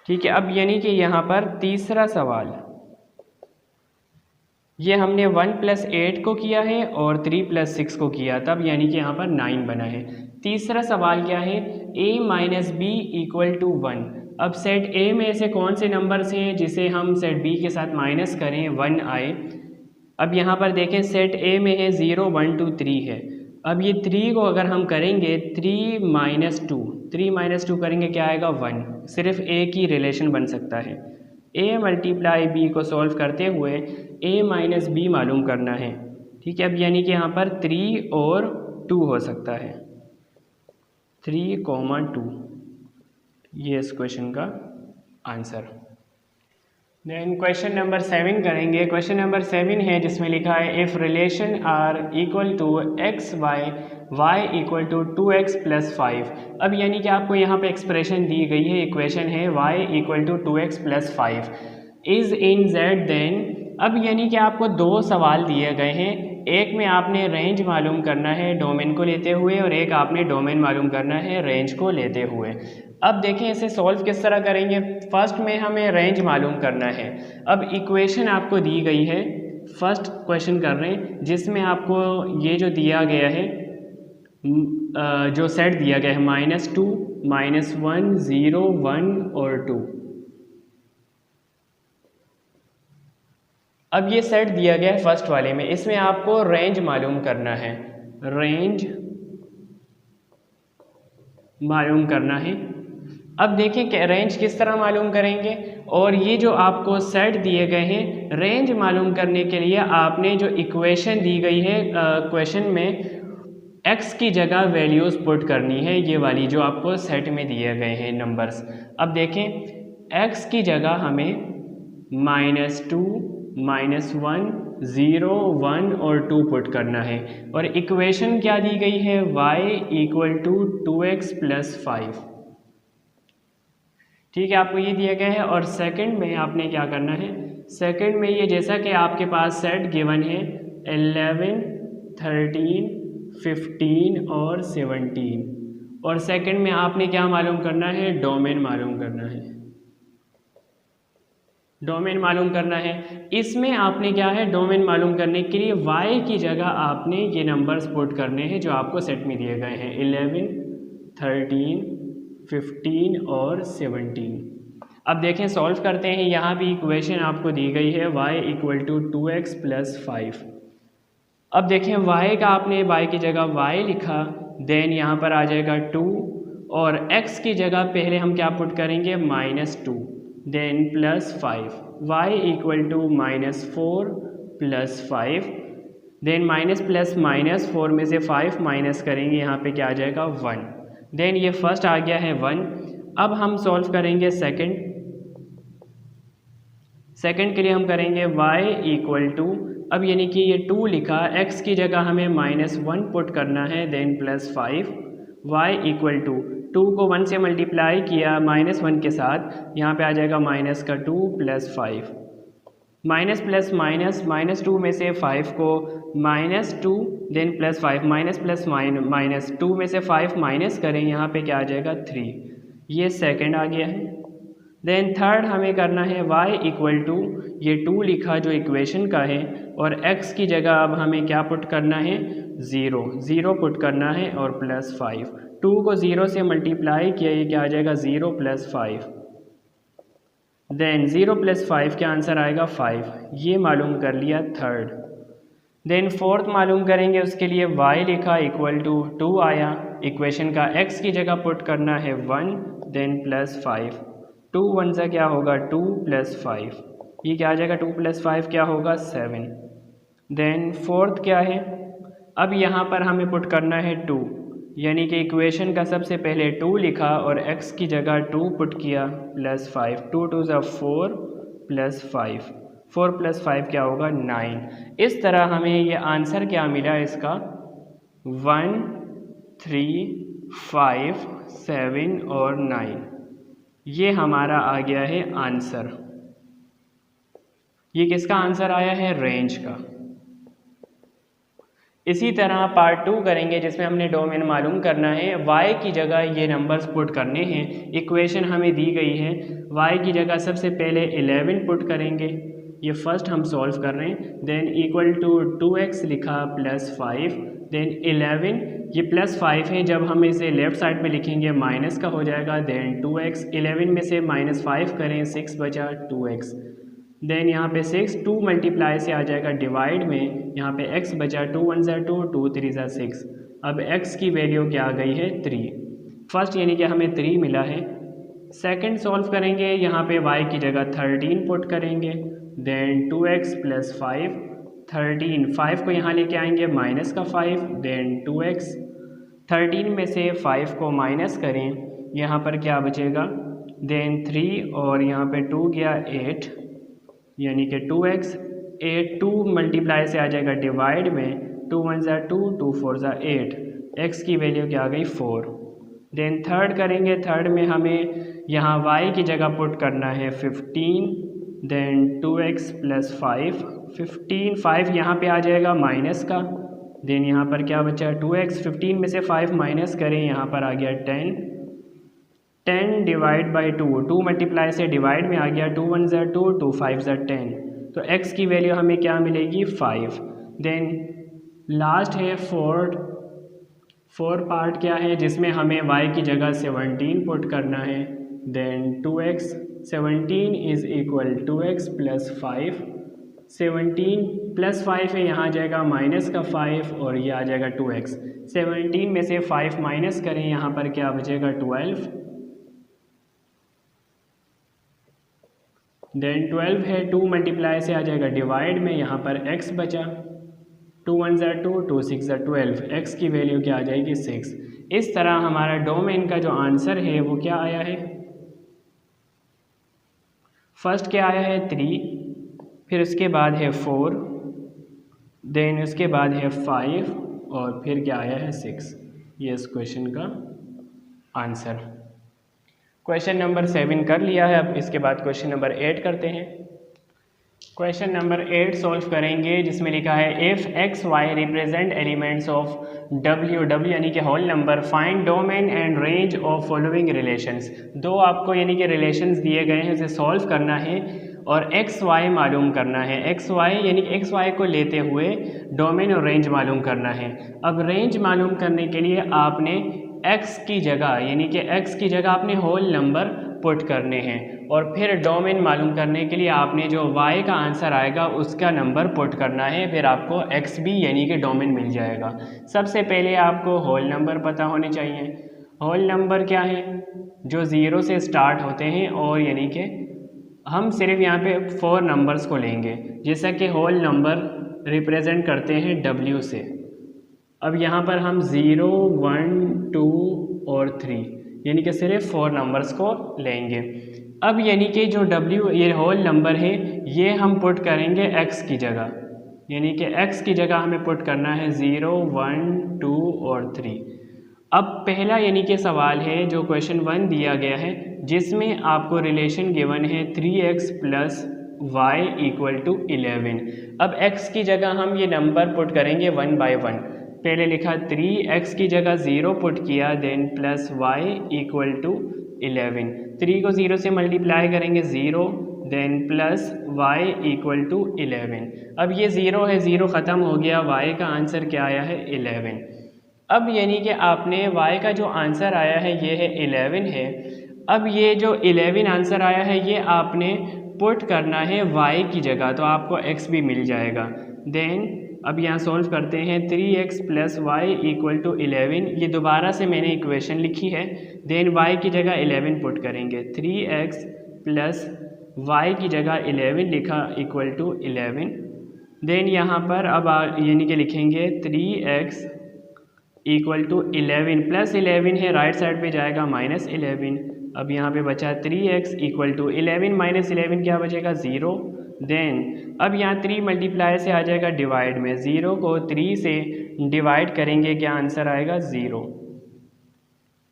ठीक है, अब यानी कि यहाँ पर तीसरा सवाल, ये हमने 1 प्लस 8 को किया है और 3 प्लस 6 को किया, तब यानी कि यहाँ पर 9 बना है। तीसरा सवाल क्या है, a minus B equal to 1। अब सेट a में ऐसे कौन से नंबर्स हैं जिसे हम सेट b के साथ माइनस करें 1 आए? अब यहाँ पर देखें सेट a में है 0, 1, 2, 3 है। अब ये 3 को अगर हम करेंगे 3 माइनस 2 करेंगे क्या आएगा 1। सिर्फ a की रिलेशन बन सकता है। a मल्टीप्लाई b को सॉल्व करते हुए a माइनस बी मालूम करना है। ठीक है, अब यानी कि यहाँ पर 3 और 2 हो सकता है, 3, 2। ये इस क्वेश्चन का आंसर। देन क्वेश्चन नंबर 7 करेंगे। क्वेश्चन नंबर 7 है जिसमें लिखा है if relation R equal to X Y equal to 2x plus 5। अब यानी कि आपको यहाँ पे एक्सप्रेशन दी गई है, इक्वेशन है y equal to 2x plus 5 is in z then. अब यानी कि आपको दो सवाल दिए गए हैं, एक में आपने रेंज मालूम करना है डोमेन को लेते हुए और एक आपने डोमेन मालूम करना है रेंज को लेते हुए। अब देखें इसे सॉल्व किस तरह करेंगे। फर्स्ट में हमें रेंज मालूम करना है। अब इक्वेशन आपको दी गई है, फर्स्ट क्वेश्चन कर रहे हैं जिसमें आपको ये जो दिया गया है, जो सेट दिया गया है -2, -1, 0, 1 और 2। अब ये सेट दिया गया है फर्स्ट वाले में, इसमें आपको रेंज मालूम करना है, रेंज मालूम करना है। अब देखें कि रेंज किस तरह मालूम करेंगे, और ये जो आपको सेट दिए गए हैं रेंज मालूम करने के लिए आपने जो इक्वेशन दी गई है क्वेश्चन में x की जगह वैल्यूज़ पुट करनी है, ये वाली जो आपको सेट में दिए गए हैं नंबर्स। अब देखें x की जगह हमें -2, -1, 0, 1 और 2 पुट करना है और इक्वेशन क्या दी गई है y = 2x + 5। ठीक है, आपको ये दिया गया है। और सेकंड में आपने क्या करना है, सेकंड में ये जैसा कि आपके पास सेट गिवन है 11, 13, 15 और 17 और सेकंड में आपने क्या मालूम करना है, डोमेन मालूम करना है। डोमेन मालूम करना है। इसमें आपने क्या है, डोमेन मालूम करने के लिए y की जगह आपने ये नंबर्स पुट करने हैं जो आपको सेट में दिए गए हैं 11, 13, 15 और 17। अब देखें सॉल्व करते हैं। यहाँ भी इक्वेशन आपको दी गई है y = 2x + 5। अब देखें y का आपने y की जगह y लिखा, देन यहाँ पर आ जाएगा 2 और x की जगह पहले हम क्या पुट करेंगे -2, देन +5, y = -4 + 5, देन -+-4 में से 5 माइनस करेंगे, यहाँ पे क्या आ जाएगा 1, देन ये फर्स्ट आ गया है 1। अब हम सॉल्व करेंगे सेकंड के लिए हम करेंगे y = अब यानी कि ये 2 लिखा, x की जगह हमें -1 पुट करना है, देन +5, y = 2 को 1 से मल्टीप्लाई किया -1 के साथ, यहाँ पे आ जाएगा -2 + 5, माइनस प्लस माइनस -2 में से 5 को -2 देन +5 -+-2 में से 5 माइनस करें, यहाँ पे क्या आ जाएगा 3, ये सेकंड आ गया है। देन थर्ड हमें करना है y = ये 2 लिखा जो इक्वेशन का है और x की जगह अब हमें क्या पुट करना है, 0 पुट करना है और +5, 2 को 0 से मल्टीप्लाई किया, ये क्या आ जाएगा 0 + 5, देन 0 + 5 क्या आंसर आएगा 5, ये मालूम कर लिया थर्ड। देन फोर्थ मालूम करेंगे, उसके लिए y लिखा = 2 आया, इक्वेशन का x की जगह पुट करना है 1, देन +5, 2 1 सा क्या होगा 2 + 5, ये क्या आ जाएगा 2 + 5 क्या होगा 7। देन फोर्थ क्या है, अब यहाँ पर हमें पुट करना है 2, यानी कि इक्वेशन का सबसे पहले 2 लिखा और x की जगह 2 पुट किया +5, 2 2 ज़ा 4 + 5, 4 + 5 क्या होगा 9। इस तरह हमें ये आंसर क्या मिला इसका 1, 3, 5, 7 और 9, ये हमारा आ गया है आंसर। ये किसका आंसर आया है, रेंज का। इसी तरह पार्ट 2 करेंगे जिसमें हमने डोमेन मालूम करना है, y की जगह ये नंबर्स पुट करने हैं। इक्वेशन हमें दी गई है, y की जगह सबसे पहले 11 पुट करेंगे, ये फर्स्ट हम सॉल्व कर रहे हैं, देन = 2x लिखा +5, देन 11, ये +5 है, जब हम इसे लेफ़्ट साइड पे लिखेंगे माइनस का हो जाएगा, देन 2x, 11 में से -5 करें 6 बचा 2x, देन यहाँ पे 6 2 मल्टीप्लाई से आ जाएगा डिवाइड में, यहाँ पे x बचा 2 1 ज़ा 2 2 3 ज़ा 6, अब x की वैल्यू क्या आ गई है 3, फर्स्ट यानी कि हमें 3 मिला है। सेकंड सॉल्व करेंगे, यहाँ पे y की जगह 13 पुट करेंगे, देन 2x + 5, 13 5 को यहाँ लेके आएंगे माइनस का 5, देन 2x, 13 में से 5 को माइनस करें, यहाँ पर क्या बचेगा, देन 3 और यहाँ पे 2 गया 8, यानी कि 2x, 8 2 मल्टीप्लाई से आ जाएगा डिवाइड में, 2 1 ज़ा 2 2 4 ज़ा 8, x की वैल्यू क्या आ गई 4। देन थर्ड करेंगे, थर्ड में हमें यहाँ y की जगह पुट करना है 15, देन 2x + 5, 15 5 यहाँ पे आ जाएगा माइनस का, देन यहाँ पर क्या बचा 2x, 15 में से 5 माइनस करें, यहाँ पर आ गया 10, 10 डिवाइड बाई 2, 2 मल्टीप्लाई से डिवाइड में आ गया, 2 1 ज़ा 2 2 5 ज़ा 10, तो x की वैल्यू हमें क्या मिलेगी 5। देन लास्ट है फोर्थ पार्ट क्या है, जिसमें हमें y की जगह 17 पुट करना है, देन 2x, 17 = 2x + 5, 17 + 5 है, यहाँ आ जाएगा माइनस का 5 और ये आ जाएगा 2x, 17 में से 5 माइनस करें, यहाँ पर क्या बचेगा 12, देन 12 है, 2 मल्टीप्लाई से आ जाएगा डिवाइड में, यहाँ पर x बचा, 2 1 ज़ा 2, 2 6 ज़ा 12, x की वैल्यू क्या आ जाएगी 6। इस तरह हमारा डोमेन का जो आंसर है वो क्या आया है, फर्स्ट क्या आया है 3, फिर उसके बाद है 4, देन उसके बाद है 5 और फिर क्या आया है 6। ये इस क्वेश्चन का आंसर। क्वेश्चन नंबर 7 कर लिया है। अब इसके बाद क्वेश्चन नंबर 8 करते हैं। क्वेश्चन नंबर 8 सॉल्व करेंगे, जिसमें लिखा है if X Y represent elements of W, W यानी कि whole number, find domain and range of following relations. दो आपको यानी कि रिलेशंस दिए गए हैं, उसे सॉल्व करना है और एक्स वाई मालूम करना है। एक्स वाई यानी कि एक्स वाई को लेते हुए डोमेन और रेंज मालूम करना है। अब रेंज मालूम करने के लिए आपने एक्स की जगह यानी कि एक्स की जगह आपने होल नंबर पुट करने हैं और फिर डोमेन मालूम करने के लिए आपने जो y का आंसर आएगा उसका नंबर पुट करना है, फिर आपको x भी यानी कि डोमेन मिल जाएगा। सबसे पहले आपको होल नंबर पता होने चाहिए। होल नंबर क्या है, जो 0 से स्टार्ट होते हैं और यानी कि हम सिर्फ यहाँ पे 4 नंबर्स को लेंगे, जैसा कि होल नंबर रिप्रेजेंट करते हैं w से। अब यहाँ पर हम 0 1 2 और 3 यानी कि सिर्फ 4 नंबर्स को लेंगे। अब यानी कि जो w ये होल नंबर है ये हम पुट करेंगे x की जगह, यानी कि x की जगह हमें पुट करना है 0 1 2 और 3। अब पहला यानी कि सवाल है जो क्वेश्चन 1 दिया गया है, जिसमें आपको रिलेशन गिवन है 3x plus y equal to 11। अब x की जगह हम ये नंबर पुट करेंगे 1 बाय 1। पहले लिखा 3x की जगह 0 पुट किया, then plus y equal to 11। 3 को 0 से मल्टीप्लाई करेंगे 0, then plus y equal to 11। अब ये 0 है, 0 ख़त्म हो गया, y का आंसर क्या आया है 11। अब यानी कि आपने y का जो आंसर आया है ये है 11 है। अब ये जो 11 आंसर आया है ये आपने पुट करना है y की जगह, तो आपको x भी मिल जाएगा। देन अब यहाँ सॉल्व करते हैं 3x plus Y equal to 11, ये दोबारा से मैंने इक्वेशन लिखी है। देन y की जगह 11 पुट करेंगे, 3x प्लस वाई की जगह 11 लिखा इक्वल टू 11। देन यहाँ पर अब यानी कि लिखेंगे 3x इक्वल टू 11 प्लस 11 है, राइट साइड पे जाएगा -11। अब यहाँ पे बचा 3x इक्वल टू 11 माइनस 11 क्या बचेगा 0। देन अब यहाँ 3 मल्टीप्लाई से आ जाएगा डिवाइड में, 0 को 3 से डिवाइड करेंगे, क्या आंसर आएगा 0।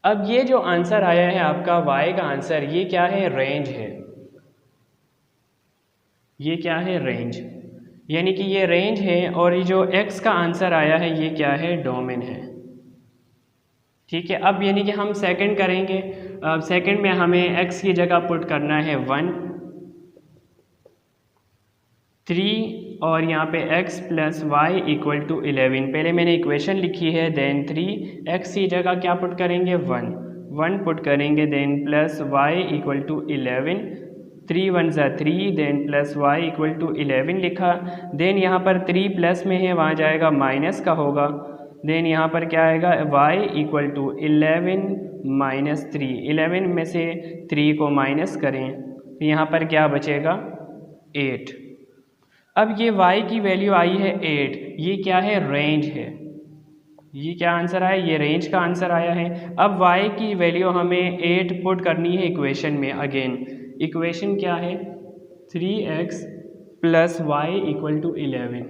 अब ये जो आंसर आया है आपका y का आंसर, ये क्या है रेंज है। ये क्या है रेंज, यानी कि ये रेंज है। और ये जो x का आंसर आया है ये क्या है डोमेन है। ठीक है, अब यानी कि हम सेकंड करेंगे। अब सेकंड में हमें x की जगह पुट करना है 1 3 और यहाँ पे x plus Y equal to 11। पहले मैंने इक्वेशन लिखी है, देन 3x की जगह क्या पुट करेंगे 1 पुट करेंगे, then plus Y equal to 11। 3 1 ज़ा 3, then plus Y equal to 11 लिखा। देन यहाँ पर 3 प्लस में है, वहाँ जाएगा माइनस का होगा। देन यहाँ पर क्या आएगा y इक्वल टू 11 माइनस 3, 11 में से 3 को माइनस करें तो यहाँ पर क्या बचेगा 8। अब ये y की वैल्यू आई है 8, ये क्या है रेंज है। ये क्या आंसर आया, ये रेंज का आंसर आया है। अब y की वैल्यू हमें 8 पुट करनी है इक्वेशन में। अगेन इक्वेशन क्या है 3x plus Y equal to 11।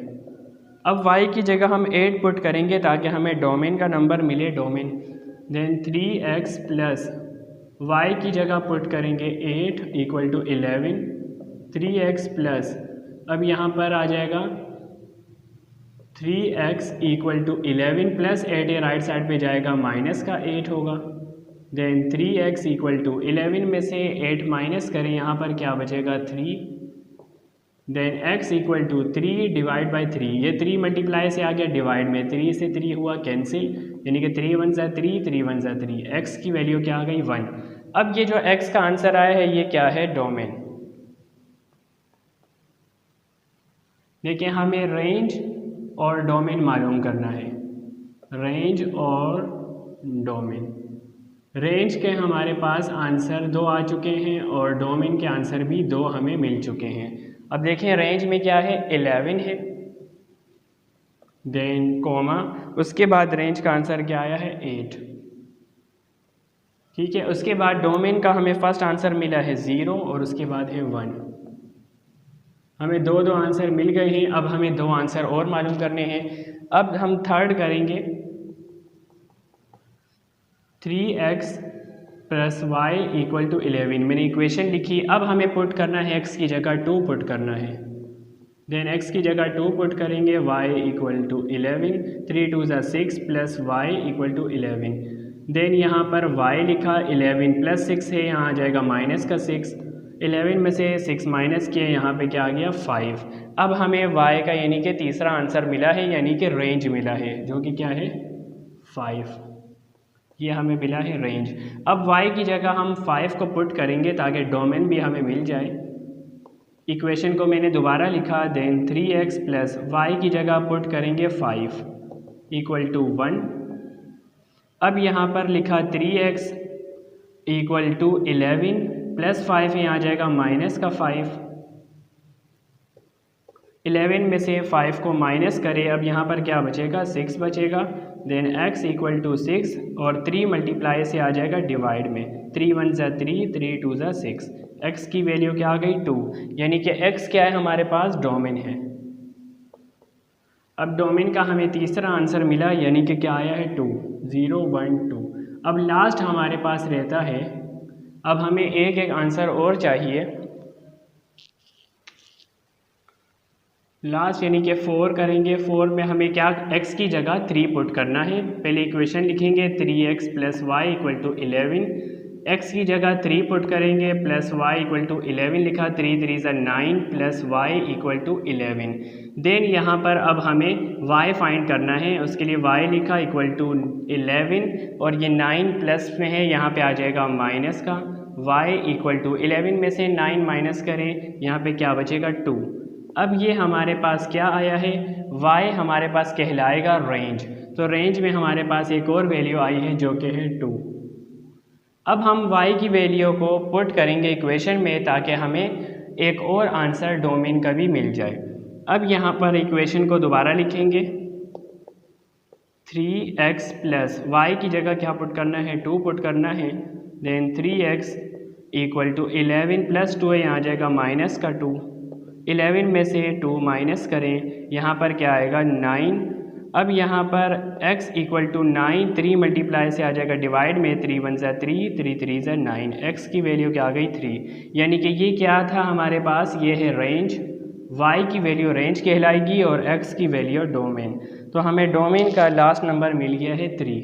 अब y की जगह हम 8 पुट करेंगे ताकि हमें डोमेन का नंबर मिले, domain. Then 3x plus Y की जगह पुट करेंगे 8 इक्वल टू 11, 3x प्लस, अब यहाँ पर आ जाएगा 3x इक्वल टू 11 प्लस 8, ये राइट साइड पे जाएगा माइनस का 8 होगा। देन 3x इक्वल टू 11 में से 8 माइनस करें, यहाँ पर क्या बचेगा 3। Then x equal to 3 divide by 3, ये 3 मल्टीप्लाई से आ गया डिवाइड में, 3 से 3 हुआ कैंसिल, यानी कि 3 1 ज़ा 3, 3 1 ज़ा 3, x की वैल्यू क्या आ गई 1। अब ये जो x का आंसर आया है ये क्या है डोमेन। देखिए हमें रेंज और डोमेन मालूम करना है, रेंज और डोमेन। रेंज के हमारे पास आंसर 2 आ चुके हैं और डोमेन के आंसर भी 2 हमें मिल चुके हैं। अब देखिए रेंज में क्या है 11 है, देन कॉमा, उसके बाद रेंज का आंसर क्या आया है 8। ठीक है, उसके बाद डोमेन का हमें फर्स्ट आंसर मिला है 0 और उसके बाद है 1। हमें दो आंसर मिल गए हैं। अब हमें 2 आंसर और मालूम करने हैं। अब हम थर्ड करेंगे 3x + y = 11। मैंने इक्वेशन लिखी। अब हमें पुट करना है x की जगह 2 पुट करना है। देन x की जगह 2 पुट करेंगे, y = 11, 3 2 = 6 + y = 11। देन यहाँ पर y लिखा, 11 + 6 है, यहाँ आ जाएगा -6। 11 में से 6 माइनस किए, यहाँ पे क्या आ गया 5। अब हमें y का यानी कि तीसरा आंसर मिला है, यानी कि रेंज मिला है, जो कि क्या है 5। ये हमें मिला है रेंज। अब y की जगह हम 5 को पुट करेंगे ताकि डोमेन भी हमें मिल जाए। इक्वेशन को मैंने दोबारा लिखा। देन 3x + y की जगह पुट करेंगे 5 = 1। अब यहाँ पर लिखा 3x = 11 + 5 है, यहाँ आ जाएगा -5। 11 में से 5 को माइनस करें, अब यहाँ पर क्या बचेगा 6 बचेगा। देन x = 6 और 3 मल्टीप्लाई से आ जाएगा डिवाइड में, 3 1 = 3, 3 2 = 6। x की वैल्यू क्या आ गई 2, यानी कि x क्या है हमारे पास डोमेन है। अब डोमेन का हमें तीसरा आंसर मिला, यानी कि क्या आया है 2, 0 1 2। अब लास्ट हमारे पास रहता है, अब हमें एक आंसर और चाहिए लास्ट, यानी कि 4 करेंगे। 4 में हमें क्या x की जगह 3 पुट करना है। पहले इक्वेशन लिखेंगे 3x + y = 11। x की जगह 3 पुट करेंगे, + y = 11 लिखा, 3 3 = 9 + y = 11। देन यहाँ पर अब हमें y फाइंड करना है, उसके लिए y लिखा = 11 और ये 9 प्लस में है, यहाँ पे आ जाएगा माइनस का। y = 11 में से 9 माइनस करें, यहाँ पे क्या बचेगा 2। अब ये हमारे पास क्या आया है, y हमारे पास कहलाएगा रेंज। तो रेंज में हमारे पास एक और वैल्यू आई है जो कि है 2। अब हम y की वैल्यू को पुट करेंगे इक्वेशन में ताकि हमें एक और आंसर डोमेन का भी मिल जाए। अब यहाँ पर इक्वेशन को दोबारा लिखेंगे, 3x + y की जगह क्या पुट करना है 2 पुट करना है। देन 3x = 11 + 2 है, यहाँ आ जाएगा -2। 11 में से 2 माइनस करें, यहाँ पर क्या आएगा 9। अब यहाँ पर x = 9, 3 मल्टीप्लाई से आ जाएगा डिवाइड में, 3 1 = 3, 3 3 = 9। x की वैल्यू क्या आ गई 3, यानी कि ये क्या था हमारे पास, ये है रेंज। y की वैल्यू रेंज कहलाएगी और x की वैल्यू डोमेन। तो हमें डोमेन का लास्ट नंबर मिल गया है 3।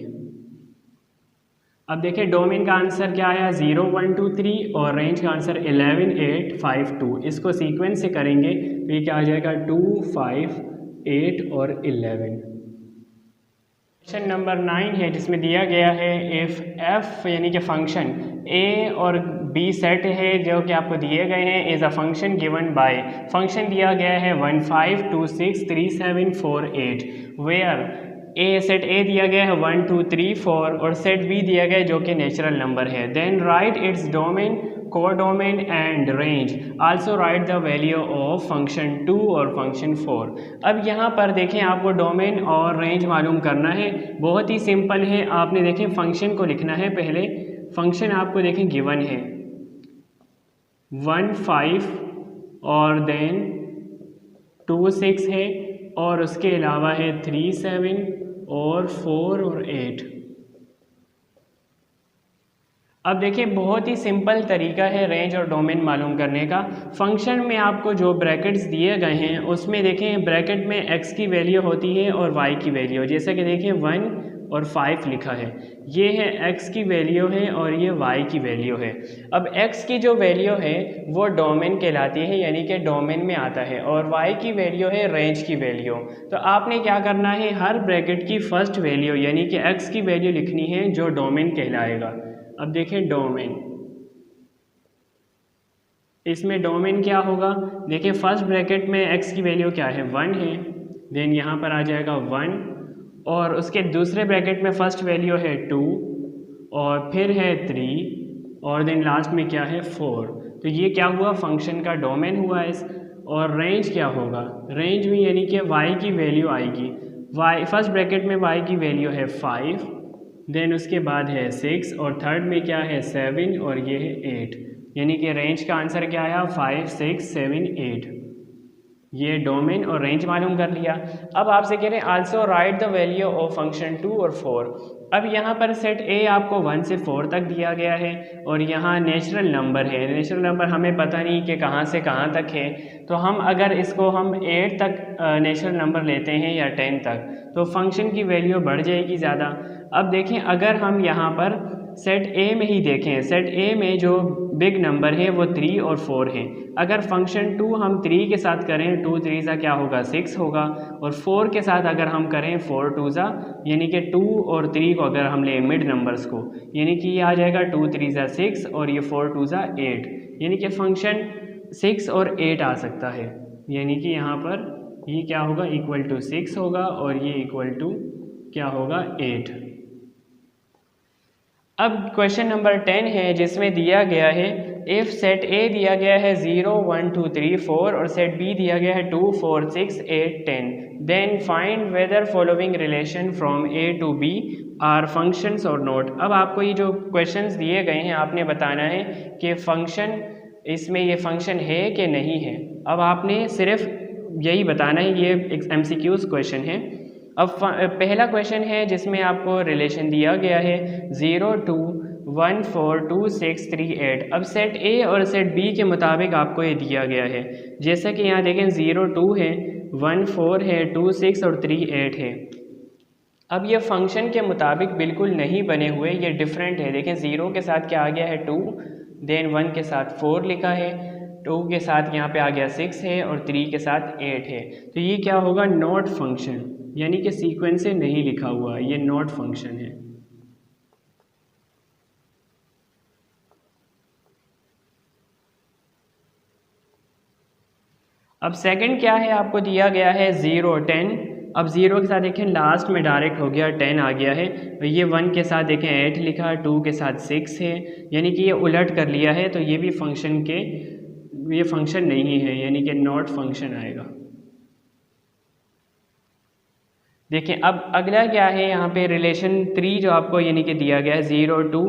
अब देखिए डोमेन का आंसर क्या आया 0 1 2 3 और रेंज का आंसर 11 8 5 2। इसको सीक्वेंस से करेंगे तो ये क्या आ जाएगा 2 5 8 और 11। क्वेश्चन नंबर 9 है जिसमें दिया गया है इफ़ f यानी कि फंक्शन a और b सेट है जो कि आपको दिए गए हैं is a function given by, function दिया गया है 1 5 2 6 3 7 4 8 वेयर सेट A दिया गया है 1 2 3 4 और सेट B दिया गया है जो कि नेचुरल नंबर है। Then write its domain, codomain and range. Also write the value of function 2 और फंक्शन 4। अब यहाँ पर देखें आपको डोमेन और रेंज मालूम करना है, बहुत ही सिंपल है। आपने देखें फंक्शन को लिखना है, पहले फंक्शन आपको देखें गिवन है 1 5 और देन 2 6 है और उसके अलावा है 3 7 और 4 और 8। अब देखिए बहुत ही सिंपल तरीका है रेंज और डोमेन मालूम करने का। फंक्शन में आपको जो ब्रैकेट्स दिए गए हैं उसमें देखें ब्रैकेट में x की वैल्यू होती है और y की वैल्यू, जैसे कि देखें 1 और 5 लिखा है, ये है x की वैल्यू है और ये y की वैल्यू है। अब x की जो वैल्यू है वो डोमेन कहलाती है, यानी कि डोमेन में आता है, और y की वैल्यू है रेंज की वैल्यू। तो आपने क्या करना है, हर ब्रैकेट की फर्स्ट वैल्यू यानी कि x की वैल्यू लिखनी है जो डोमेन कहलाएगा। अब देखें डोमेन, इसमें डोमेन क्या होगा, देखिए फर्स्ट ब्रैकेट में x की वैल्यू क्या है 1 है, देन यहाँ पर आ जाएगा 1 और उसके दूसरे ब्रैकेट में फर्स्ट वैल्यू है 2 और फिर है 3 और देन लास्ट में क्या है 4। तो ये क्या हुआ, फंक्शन का डोमेन हुआ इस। और रेंज क्या होगा, रेंज में यानी कि y की वैल्यू आएगी। y फर्स्ट ब्रैकेट में y की वैल्यू है 5, देन उसके बाद है 6 और थर्ड में क्या है 7 और ये है 8, यानी कि रेंज का आंसर क्या आया 5, 6, 7, 8। ये डोमेन और रेंज मालूम कर लिया। अब आपसे कह रहे हैं also write the value of function 2 और 4। अब यहाँ पर सेट ए आपको 1 से 4 तक दिया गया है और यहाँ नेचुरल नंबर है। नेचुरल नंबर हमें पता नहीं कि कहाँ से कहाँ तक है, तो हम अगर इसको हम 8 तक नेचुरल नंबर लेते हैं या 10 तक तो फंक्शन की वैल्यू बढ़ जाएगी ज़्यादा। अब देखें अगर हम यहाँ पर सेट ए में ही देखें, सेट ए में जो बिग नंबर है वो 3 और 4 है। अगर फंक्शन 2 हम 3 के साथ करें 2 3 ज़ा क्या होगा 6 होगा, और 4 के साथ अगर हम करें 4 2 ज़ा यानी कि 2 और 3 को अगर हम लें मिड नंबर्स को, यानी कि ये आ जाएगा 2 3 ज़ा 6 और ये 4 2 ज़ा 8, यानी कि फंक्शन 6 और 8 आ सकता है। यानी कि यहाँ पर ये क्या होगा इक्वल टू 6 होगा और ये इक्वल टू क्या होगा 8। अब क्वेश्चन नंबर 10 है जिसमें दिया गया है इफ़ सेट ए दिया गया है 0 1 2 3 4 और सेट बी दिया गया है 2 4 6 8 10, then find whether following relation from A to B are functions और नोट। अब आपको ये जो क्वेश्चंस दिए गए हैं आपने बताना है कि फंक्शन इसमें ये फंक्शन है कि नहीं है। अब आपने सिर्फ यही बताना है, ये एक MCQs क्वेश्चन है। अब पहला क्वेश्चन है जिसमें आपको रिलेशन दिया गया है 0 2 1 4 2 6 3 8। अब सेट ए और सेट बी के मुताबिक आपको ये दिया गया है, जैसा कि यहाँ देखें 0 2 है, 1 4 है, 2 6 और 3 8 है। अब ये फंक्शन के मुताबिक बिल्कुल नहीं बने हुए, ये डिफरेंट है। देखें 0 के साथ क्या आ गया है 2, देन 1 के साथ 4 लिखा है, 2 के साथ यहाँ पे आ गया 6 है और 3 के साथ 8 है। तो ये क्या होगा नॉट फंक्शन, यानी कि सीक्वेंस से नहीं लिखा हुआ, ये नॉट फंक्शन है। अब सेकंड क्या है आपको दिया गया है 0 10। अब 0 के साथ देखें लास्ट में डायरेक्ट हो गया 10 आ गया है, ये 1 के साथ देखें 8 लिखा है, 2 के साथ 6 है, यानी कि ये उलट कर लिया है, तो ये भी फंक्शन के ये फंक्शन नहीं है, यानी कि नॉट फंक्शन आएगा। देखिए अब अगला क्या है यहाँ पे रिलेशन 3 जो आपको यानी कि दिया गया है 0 2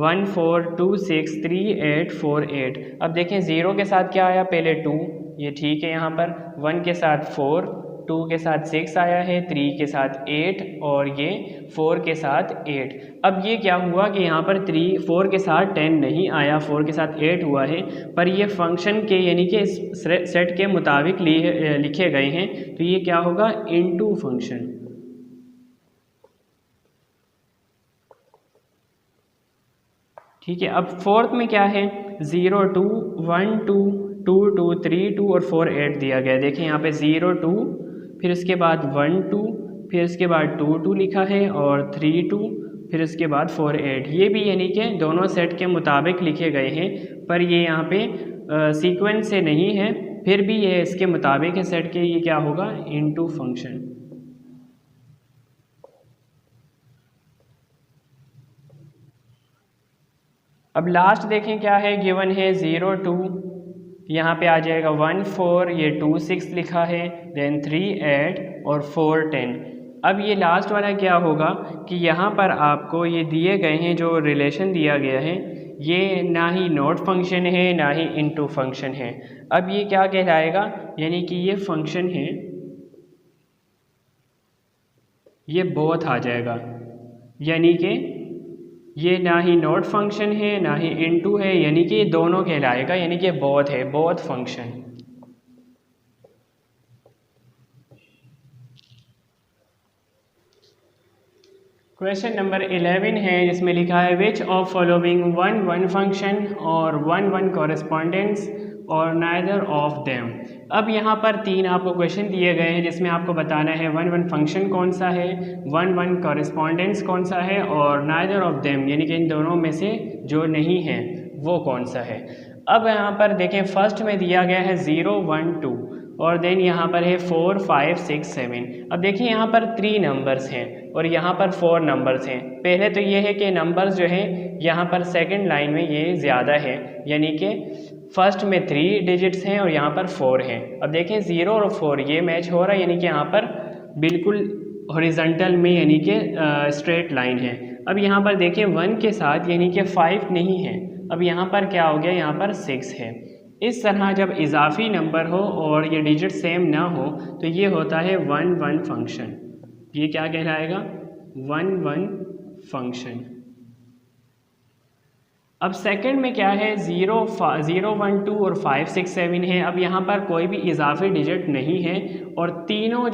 1 4 2 6 3 8 4 8। अब देखें 0 के साथ क्या आया पहले 2, ये ठीक है, यहाँ पर 1 के साथ 4, 2 के साथ 6 आया है, 3 के साथ 8 और ये 4 के साथ 8। अब ये क्या हुआ कि यहाँ पर 4 के साथ 10 नहीं आया, 4 के साथ 8 हुआ है, पर ये फंक्शन के यानी कि सेट के मुताबिक लिखे गए हैं, तो ये क्या होगा इनटू फंक्शन। ठीक है, अब फोर्थ में क्या है 0 2 1 2 2 2 3 2 और 4 8 दिया गया है। देखिए यहाँ पे 0 2 फिर उसके बाद 1 2 फिर उसके बाद 2 2 लिखा है और 3 2 फिर उसके बाद 4 8। ये भी यानी कि दोनों सेट के मुताबिक लिखे गए हैं, पर ये यहाँ पे सीक्वेंस से नहीं है, फिर भी ये इसके मुताबिक है सेट के, ये क्या होगा इनटू फंक्शन। अब लास्ट देखें क्या है गिवन है 0 2, यहाँ पे आ जाएगा 1 4, ये 2 6 लिखा है, देन 3 8 और 4 10। अब ये लास्ट वाला क्या होगा कि यहाँ पर आपको ये दिए गए हैं जो रिलेशन दिया गया है, ये ना ही नॉट फंक्शन है ना ही इनटू फंक्शन है। अब ये क्या कहलाएगा, यानी कि ये फंक्शन है, ये बोथ आ जाएगा, यानी कि ये ना ही नॉट फंक्शन है ना ही इनटू है, यानी कि ये दोनों कहलाएगा, यानी कि बोथ है, बोथ फंक्शन। क्वेश्चन नंबर 11 है जिसमें लिखा है विच ऑफ फॉलोइंग 1 1 फंक्शन और 1 1 कॉरेस्पॉन्डेंस और नाइदर ऑफ देम। अब यहाँ पर 3 आपको क्वेश्चन दिए गए हैं जिसमें आपको बताना है 1 1 फंक्शन कौन सा है, 1 1 कॉरेस्पॉन्डेंस कौन सा है और नाइदर ऑफ देम यानी कि इन दोनों में से जो नहीं है वो कौन सा है। अब यहाँ पर देखें फर्स्ट में दिया गया है 0 1 2 और देन यहाँ पर है 4 5 6 7। अब देखिए यहाँ पर 3 नंबर्स हैं और यहाँ पर 4 नंबर्स हैं। पहले तो ये है कि नंबर्स जो हैं यहाँ पर सेकंड लाइन में ये ज़्यादा है, यानी कि फर्स्ट में 3 डिजिट्स हैं और यहाँ पर 4 हैं। अब देखें 0 और 4 ये मैच हो रहा है, यानी कि यहाँ पर बिल्कुल हॉरिजॉन्टल में यानी कि स्ट्रेट लाइन है। अब यहाँ पर देखिए 1 के साथ यानी कि 5 नहीं है, अब यहाँ पर क्या हो गया, यहाँ पर 6 है। इस तरह जब इजाफी नंबर हो और ये डिजिट सेम ना हो तो ये होता है 1-1 फंक्शन। ये क्या कहलाएगा, 1-1 फंक्शन। अब सेकंड में क्या है, 0, 1, 2 और 5, 6, 7 है। अब यहाँ पर कोई भी इजाफी डिजिट नहीं है और तीनों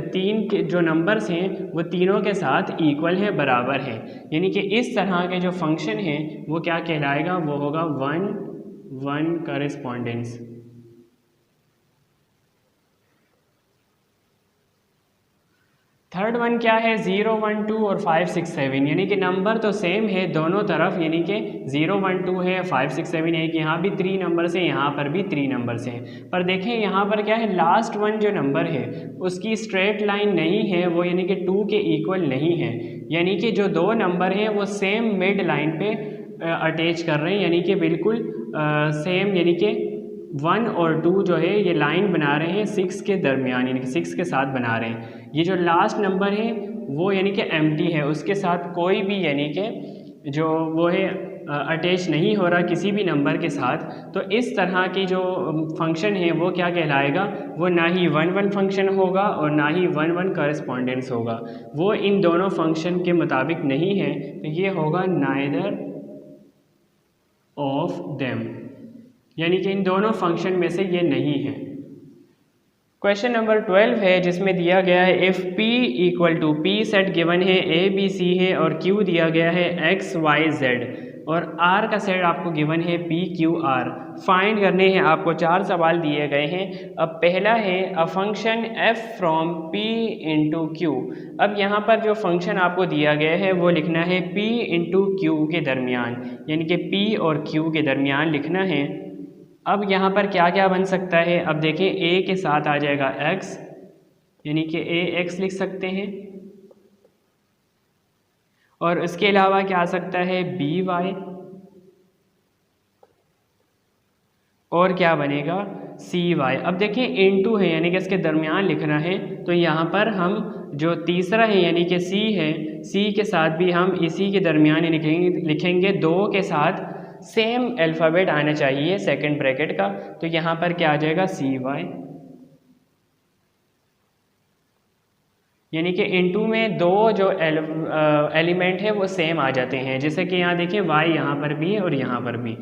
तीन के जो नंबर्स हैं वो तीनों के साथ इक्वल है, बराबर है। यानी कि इस तरह के जो फंक्शन है वो क्या कहलाएगा, वो होगा 1-1 करेस्पॉन्डेंस। थर्ड वन क्या है, 0, 1, 2 और 5, 6, 7, यानी कि नंबर तो सेम है दोनों तरफ, यानी कि 0, 1, 2 है, 5, 6, 7 है कि यहाँ भी 3 नंबर से, यहाँ पर भी 3 नंबर से। पर देखें यहाँ पर क्या है, लास्ट वन जो नंबर है उसकी स्ट्रेट लाइन नहीं है वो, यानी कि 2 के इक्वल नहीं है। यानी कि जो दो नंबर हैं वो सेम मिड लाइन पे अटैच कर रहे हैं, यानी कि बिल्कुल सेम, यानी कि 1 और 2 जो है ये लाइन बना रहे हैं 6 के दरमियान, यानी कि 6 के साथ बना रहे हैं। ये जो लास्ट नंबर है वो यानी कि एम्प्टी है, उसके साथ कोई भी यानी कि जो वो है अटैच नहीं हो रहा किसी भी नंबर के साथ। तो इस तरह की जो फंक्शन है वो क्या कहलाएगा, वो ना ही 1-1 फंक्शन होगा और ना ही 1-1 कॉरेस्पॉन्डेंस होगा, वो इन दोनों फंक्शन के मुताबिक नहीं है। तो ये होगा नाइदर ऑफ देम, यानी कि इन दोनों फंक्शन में से ये नहीं है। क्वेश्चन नंबर 12 है जिसमें दिया गया है if P equal to P set given है ABC है और Q दिया गया है XYZ और R का सेट आपको गिवन है PQR। फाइंड करने हैं आपको 4 सवाल दिए गए हैं। अब पहला है a function F from P into Q। अब यहाँ पर जो फंक्शन आपको दिया गया है वो लिखना है P इंटू Q के दरमियान, यानी कि P और Q के दरमियान लिखना है। अब यहाँ पर क्या क्या बन सकता है, अब देखें a के साथ आ जाएगा x, यानी कि ax लिख सकते हैं, और इसके अलावा क्या आ सकता है by, और क्या बनेगा cy। अब देखें इनटू है यानी कि इसके दरमियान लिखना है, तो यहाँ पर हम जो तीसरा है यानी कि c है, c के साथ भी हम इसी के दरमियान लिखेंगे 2 के साथ सेम अल्फ़ाबेट आना चाहिए सेकंड ब्रैकेट का। तो यहाँ पर क्या आ जाएगा cy, यानी कि इनटू में दो जो एलिमेंट है वो सेम आ जाते हैं, जैसे कि यहाँ देखिए y यहाँ पर भी है और यहाँ पर भी।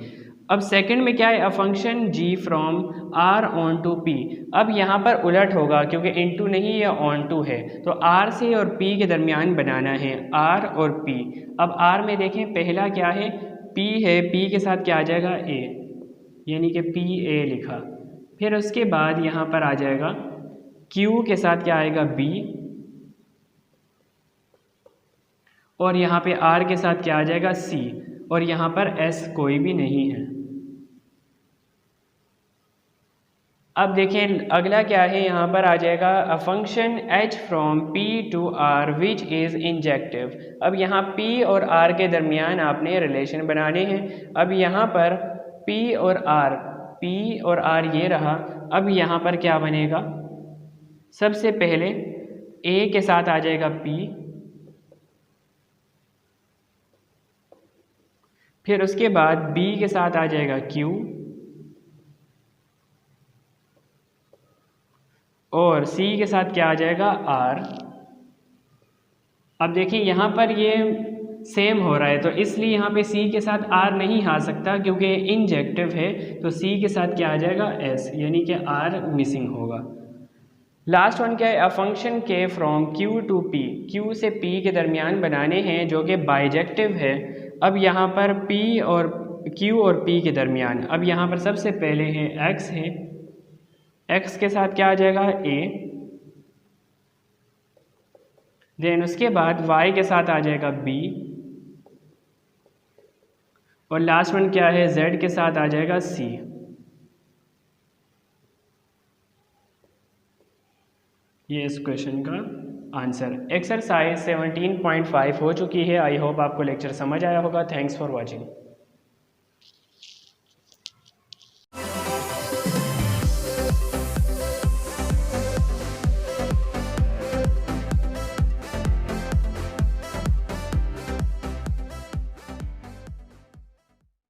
अब सेकंड में क्या है, a function g from r onto p। अब यहाँ पर उलट होगा क्योंकि इनटू नहीं है ऑन टू है, तो r से और p के दरमियान बनाना है r और p। अब r में देखें पहला क्या है p है, p के साथ क्या आ जाएगा a, यानी कि pa लिखा। फिर उसके बाद यहाँ पर आ जाएगा q के साथ क्या आएगा b, और यहाँ पे r के साथ क्या आ जाएगा c, और यहाँ पर s कोई भी नहीं है। अब देखें अगला क्या है, यहाँ पर आ जाएगा a function h from p to r which is injective. अब यहाँ p और r के दरमियान आपने रिलेशन बनाने हैं। अब यहाँ पर p और r ये रहा। अब यहाँ पर क्या बनेगा, सबसे पहले a के साथ आ जाएगा p, फिर उसके बाद b के साथ आ जाएगा q, और c के साथ क्या आ जाएगा r। अब देखिए यहाँ पर ये सेम हो रहा है, तो इसलिए यहाँ पे c के साथ r नहीं आ सकता क्योंकि इंजेक्टिव है, तो c के साथ क्या आ जाएगा s, यानी कि r मिसिंग होगा। लास्ट वन क्या है, a function k from q to p, q से p के दरमियान बनाने हैं जो कि बाइजेक्टिव है। अब यहाँ पर p और q और p के दरमियान, अब यहाँ पर सबसे पहले है x है, x के साथ क्या आ जाएगा a, देन उसके बाद y के साथ आ जाएगा b, और लास्ट वन क्या है z के साथ आ जाएगा c। ये इस क्वेश्चन का आंसर। एक्सरसाइज 17.5 हो चुकी है। आई होप आपको लेक्चर समझ आया होगा। Thanks for watching.